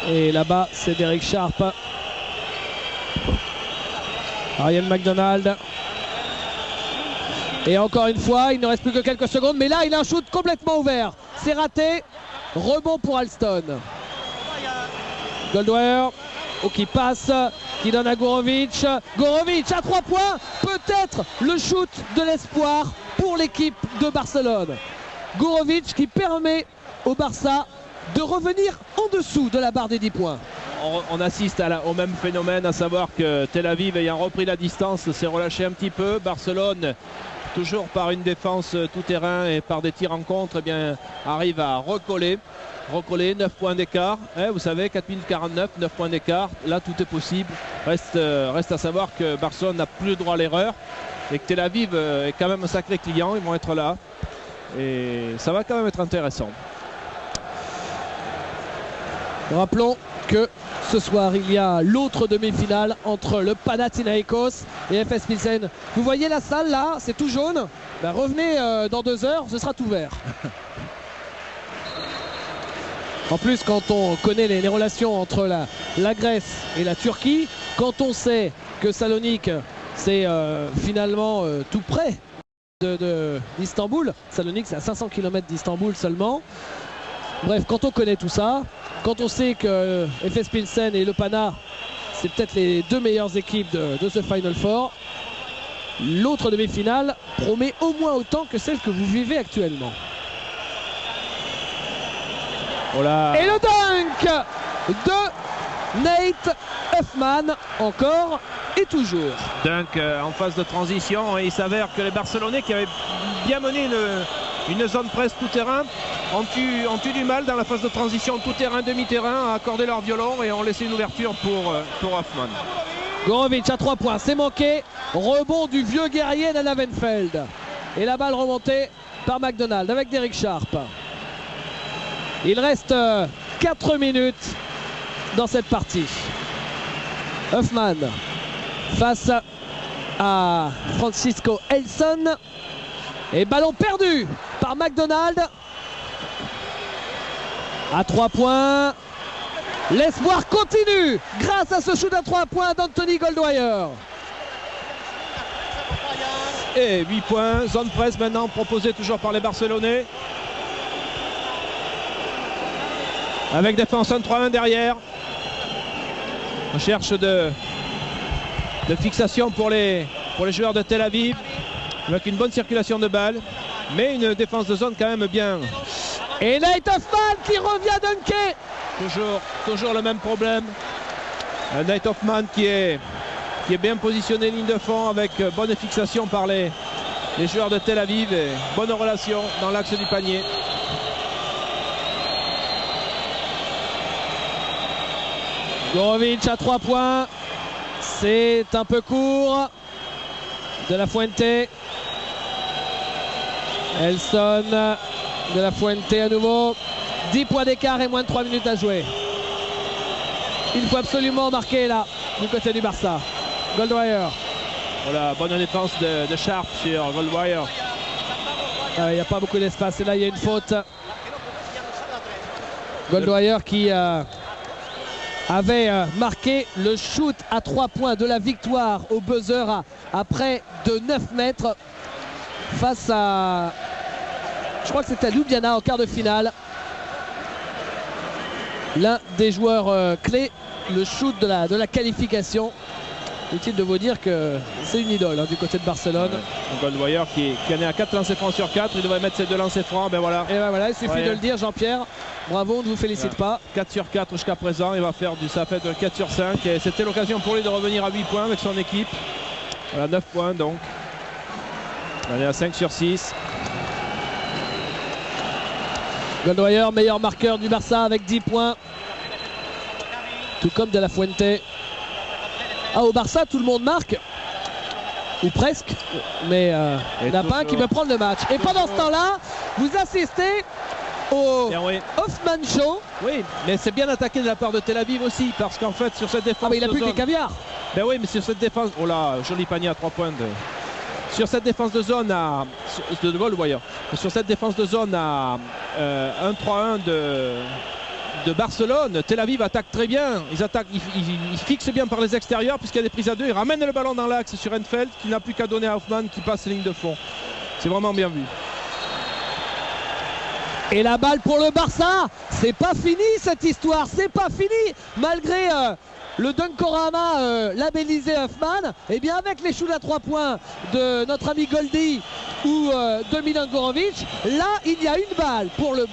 Et là-bas, c'est Derek Sharp. Ariel McDonald. Et encore une fois, il ne reste plus que quelques secondes. Mais là, il a un shoot complètement ouvert. C'est raté. Rebond pour Alston. Goldwire. Qui passe. Qui donne à Gorovic. Gorovic à 3 points. Peut-être le shoot de l'espoir pour l'équipe de Barcelone. Gorovic qui permet au Barça de revenir en dessous de la barre des 10 points. On assiste au même phénomène, à savoir que Tel Aviv, ayant repris la distance, s'est relâché un petit peu. Barcelone, toujours par une défense tout terrain et par des tirs en contre, eh bien, arrive à recoller. 9 points d'écart. Vous savez, 4 minutes 49, 9 points d'écart. Là, tout est possible. Reste à savoir que Barcelone n'a plus le droit à l'erreur et que Tel Aviv est quand même un sacré client. Ils vont être là. Et ça va quand même être intéressant. Rappelons que ce soir il y a l'autre demi-finale entre le Panathinaikos et FS Pilsen. Vous voyez la salle là, c'est tout jaune. Ben, revenez dans 2 heures, ce sera tout vert. En plus, quand on connaît les relations entre la Grèce et la Turquie, quand on sait que Salonique c'est finalement tout près d'Istanbul, Salonique c'est à 500 km d'Istanbul seulement. Bref, quand on connaît tout ça, quand on sait que FS Pilsen et le Pana c'est peut-être les 2 meilleures équipes de ce Final Four, l'autre demi-finale promet au moins autant que celle que vous vivez actuellement. Oh là. Et le dunk de Nate Huffman, encore et toujours. Dunk en phase de transition, et il s'avère que les Barcelonais qui avaient bien mené une zone presse tout-terrain ont eu du mal dans la phase de transition tout-terrain, demi-terrain à accorder leur violon et ont laissé une ouverture pour Huffman. Gorovic à 3 points, c'est manqué. Rebond du vieux guerrier d'Anna Venfeld. Et la balle remontée par McDonald avec Derek Sharp. Il reste 4 minutes dans cette partie. Huffman face à Francisco Elson. Et ballon perdu par McDonald. À 3 points. L'espoir continue grâce à ce shoot à 3 points d'Anthony Goldwire. Et 8 points, zone presse maintenant proposée toujours par les Barcelonais. Avec défense 1-3-1 derrière. Recherche de fixation pour les joueurs de Tel Aviv. Avec une bonne circulation de balles. Mais une défense de zone quand même bien. Et Nate Huffman qui revient dunker. Toujours le même problème. Nate Huffman qui est bien positionné ligne de fond avec bonne fixation par les joueurs de Tel Aviv et bonne relation dans l'axe du panier. Gorovic à 3 points. C'est un peu court. De la Fuente. Elson. De la Fuente à nouveau. 10 points d'écart et moins de 3 minutes à jouer. Il faut absolument marquer là du côté du Barça. Goldwire. Voilà, bonne défense de Sharp sur Goldwire. Il n'y a pas beaucoup d'espace et là il y a une faute. Goldwire qui avait marqué le shoot à 3 points de la victoire au buzzer à près de 9 mètres face à, je crois que c'était Ljubljana en quart de finale. L'un des joueurs clés, le shoot de la qualification. Utile de vous dire que c'est une idole du côté de Barcelone. Goldwire qui en est à 4 lancers francs sur 4. Il devrait mettre ses 2 lancers francs. Ben voilà. Et ben voilà, il suffit de le dire, Jean-Pierre. Bravo, on ne vous félicite pas. 4 sur 4 jusqu'à présent. Il va faire ça fait de 4 sur 5. Et c'était l'occasion pour lui de revenir à 8 points avec son équipe. Voilà, 9 points donc. On est à 5 sur 6. Goldwire, meilleur marqueur du Barça avec 10 points. Tout comme De La Fuente. Au Barça, tout le monde marque. Ou presque. Mais il n'y en a pas un qui peut prendre le match. Et pendant ce temps-là, vous assistez au Hoffman Show. Oui, mais c'est bien attaqué de la part de Tel Aviv aussi. Parce qu'en fait, sur cette défense. Ah, mais il n'a plus que des caviars. Ben oui, mais sur cette défense. Oh là, joli panier à 3 points. Sur cette défense de zone de Goldwire. Sur cette défense de zone à 1-3-1 de Barcelone, Tel Aviv attaque très bien. Ils fixent bien par les extérieurs puisqu'il y a des prises à 2. Ils ramènent le ballon dans l'axe sur Enfeld qui n'a plus qu'à donner à Hoffman qui passe ligne de fond. C'est vraiment bien vu. Et la balle pour le Barça. C'est pas fini cette histoire. C'est pas fini. Malgré le Dunkorama labellisé Huffman, et bien avec les shoots à 3 points de notre ami Goldie ou de Milan Gorovic, là il y a une balle pour le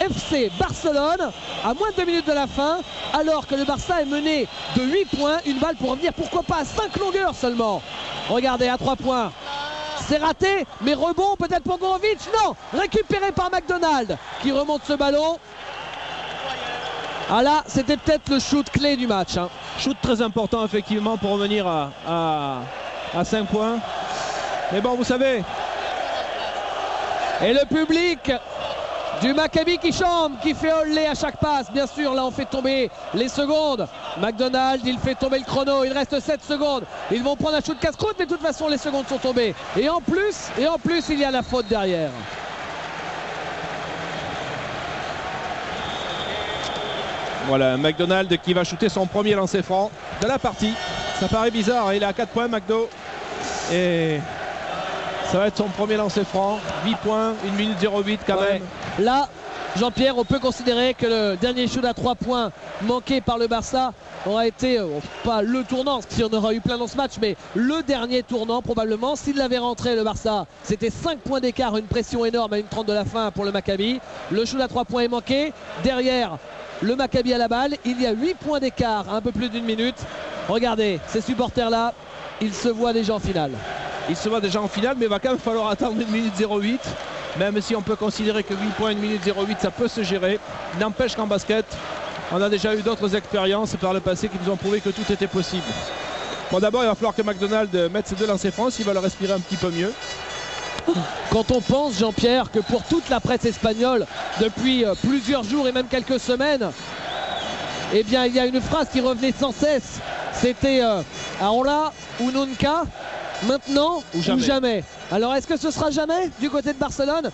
FC Barcelone à moins de 2 minutes de la fin, alors que le Barça est mené de 8 points, une balle pour revenir pourquoi pas à 5 longueurs seulement. Regardez, à 3 points. C'est raté, mais rebond peut-être pour Gorovic. Non, récupéré par McDonald qui remonte ce ballon. Ah là, c'était peut-être le shoot clé du match. Shoot très important effectivement pour revenir à 5 points. Mais bon, vous savez. Et le public du Maccabi qui chante, qui fait olé à chaque passe. Bien sûr, là on fait tomber les secondes. McDonald, il fait tomber le chrono. Il reste 7 secondes. Ils vont prendre un shoot casse-croûte, mais de toute façon les secondes sont tombées. Et en plus, il y a la faute derrière. Voilà, McDonald qui va shooter son premier lancer franc de la partie. Ça paraît bizarre, hein, il est à 4 points McDo. Et ça va être son premier lancer franc. 8 points, 1 minute 08 quand même. Là, Jean-Pierre, on peut considérer que le dernier shoot à 3 points manqué par le Barça aura été, pas le tournant, parce qu'il y en aura eu plein dans ce match, mais le dernier tournant probablement. S'il l'avait rentré le Barça, c'était 5 points d'écart, une pression énorme à 1:30 de la fin pour le Maccabi. Le shoot à 3 points est manqué. Derrière, le Maccabi à la balle, il y a 8 points d'écart, un peu plus d'une minute. Regardez, ces supporters-là, ils se voient déjà en finale. Il se voit déjà en finale, mais il va quand même falloir attendre 1 minute 08. Même si on peut considérer que 8 points, 1 minute 08, ça peut se gérer. N'empêche qu'en basket, on a déjà eu d'autres expériences par le passé qui nous ont prouvé que tout était possible. Bon, d'abord, il va falloir que McDonald mette ses 2 lancers francs s'il va le respirer un petit peu mieux. Quand on pense, Jean-Pierre, que pour toute la presse espagnole, depuis plusieurs jours et même quelques semaines, eh bien, il y a une phrase qui revenait sans cesse. C'était Ahora ou nunca, maintenant ou jamais. Alors, est-ce que ce sera jamais du côté de Barcelone?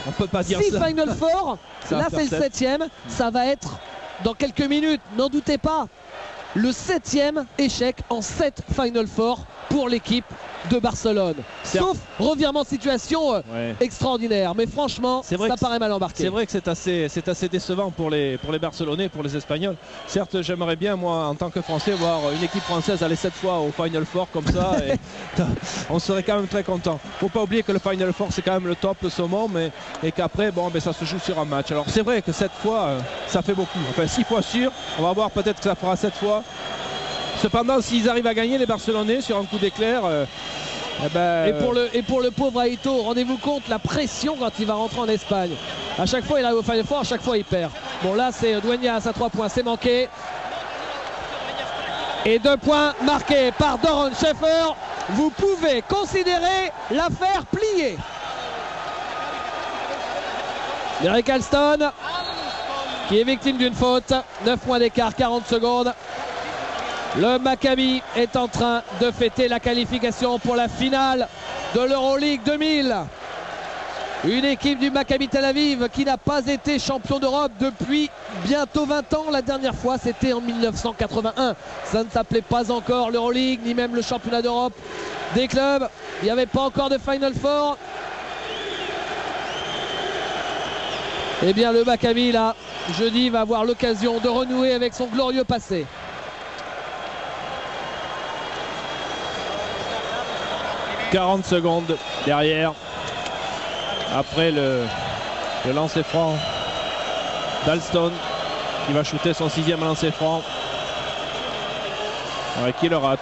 On peut pas dire si ça. Final Four, là c'est le 7e, ça va être dans quelques minutes, n'en doutez pas, le 7e échec en 7 Final Four pour l'équipe de Barcelone. Sauf revirement de situation extraordinaire. Mais franchement, ça paraît mal embarqué. C'est vrai que c'est assez décevant pour les Barcelonais, pour les Espagnols. Certes, j'aimerais bien, moi, en tant que Français, voir une équipe française aller 7 fois au Final Four comme ça. Et on serait quand même très content. Faut pas oublier que le Final Four, c'est quand même le top, le summum, et qu'après, bon, ça se joue sur un match. Alors c'est vrai que 7 fois, ça fait beaucoup. Enfin, 6 fois sûr. On va voir peut-être que ça fera 7 fois. Cependant, s'ils arrivent à gagner les Barcelonais sur un coup d'éclair, et pour le pauvre Aïto, rendez-vous compte la pression quand il va rentrer en Espagne. À chaque fois il arrive au Final Four, à chaque fois il perd. Bon, là c'est Dueñas à 3 points, c'est manqué. Et 2 points marqués par Doron Schaefer. Vous pouvez considérer l'affaire pliée. Derek Alston qui est victime d'une faute. 9 points d'écart, 40 secondes. Le Maccabi est en train de fêter la qualification pour la finale de l'Euroleague 2000. Une équipe du Maccabi Tel Aviv qui n'a pas été champion d'Europe depuis bientôt 20 ans. La dernière fois, c'était en 1981. Ça ne s'appelait pas encore l'Euroleague, ni même le championnat d'Europe des clubs. Il n'y avait pas encore de Final Four. Eh bien, le Maccabi, là, jeudi, va avoir l'occasion de renouer avec son glorieux passé. « 40 secondes derrière, après le lancer franc d'Alston qui va shooter son 6e lancer franc, qui le rate.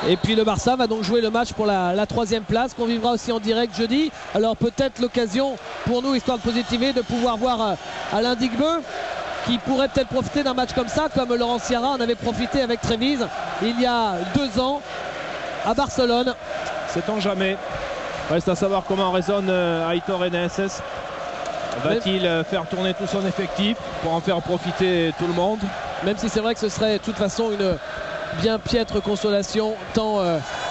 Et puis le Barça va donc jouer le match pour la 3e place qu'on vivra aussi en direct jeudi. Alors peut-être l'occasion pour nous, histoire de positiver, de pouvoir voir Alain Digbeu qui pourrait peut-être profiter d'un match comme ça, comme Laurent Sierra en avait profité avec Trévise il y a 2 ans à Barcelone. Sait-on jamais. Reste à savoir comment résonne Aitor Eneses. Va-t-il faire tourner tout son effectif pour en faire profiter tout le monde? Même si c'est vrai que ce serait de toute façon une bien piètre consolation, tant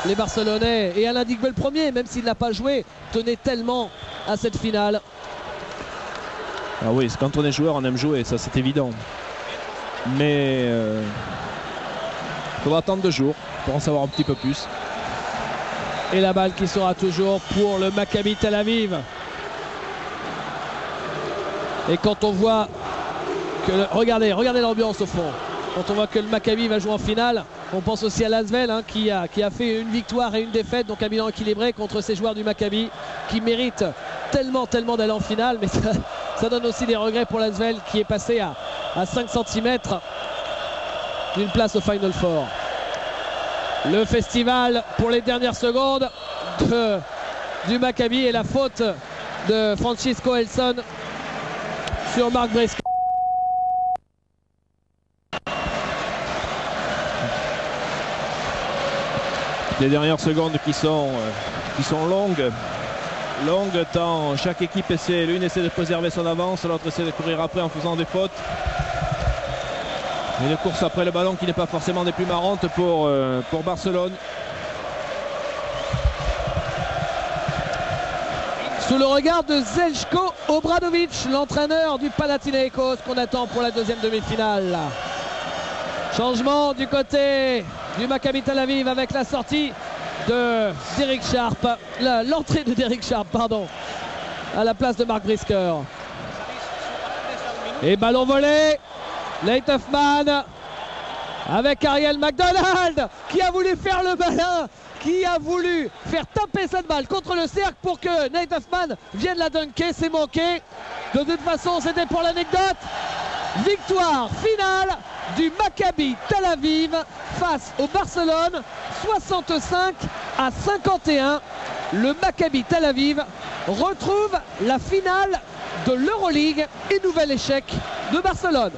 les Barcelonais et Alain Digbeu le premier, même s'il n'a pas joué, tenaient tellement à cette finale. Ah oui, quand on est joueur, on aime jouer, ça c'est évident. Mais il faudra attendre 2 jours pour en savoir un petit peu plus. Et la balle qui sera toujours pour le Maccabi Tel Aviv. Et quand on voit que regardez l'ambiance au fond. Quand on voit que le Maccabi va jouer en finale, on pense aussi à Lasvel qui a fait une victoire et une défaite, donc un bilan équilibré contre ces joueurs du Maccabi qui méritent tellement d'aller en finale, mais ça donne aussi des regrets pour Lasvel qui est passé à 5 cm d'une place au Final Four. Le festival pour les dernières secondes du Maccabi et la faute de Francisco Elson sur Marc Briscoe. Les dernières secondes qui sont longues longue, tant chaque équipe l'une essaie de préserver son avance, l'autre essaie de courir après en faisant des fautes. Une course après le ballon qui n'est pas forcément des plus marrantes pour Barcelone. Sous le regard de Zeljko Obradovic, l'entraîneur du Panathinaikos qu'on attend pour la deuxième demi-finale. Changement du côté du Maccabi Tel Aviv avec la sortie de Derek Sharp, l'entrée de Derek Sharp, pardon, à la place de Mark Brisker. Et ballon volé, Nate Huffman avec Ariel McDonald qui a voulu faire le malin, qui a voulu faire taper cette balle contre le cercle pour que Nate Huffman vienne la dunker. C'est manqué. De toute façon, c'était pour l'anecdote. Victoire finale du Maccabi Tel Aviv face au Barcelone, 65-51. Le Maccabi Tel Aviv retrouve la finale de l'Euroleague et nouvel échec de Barcelone.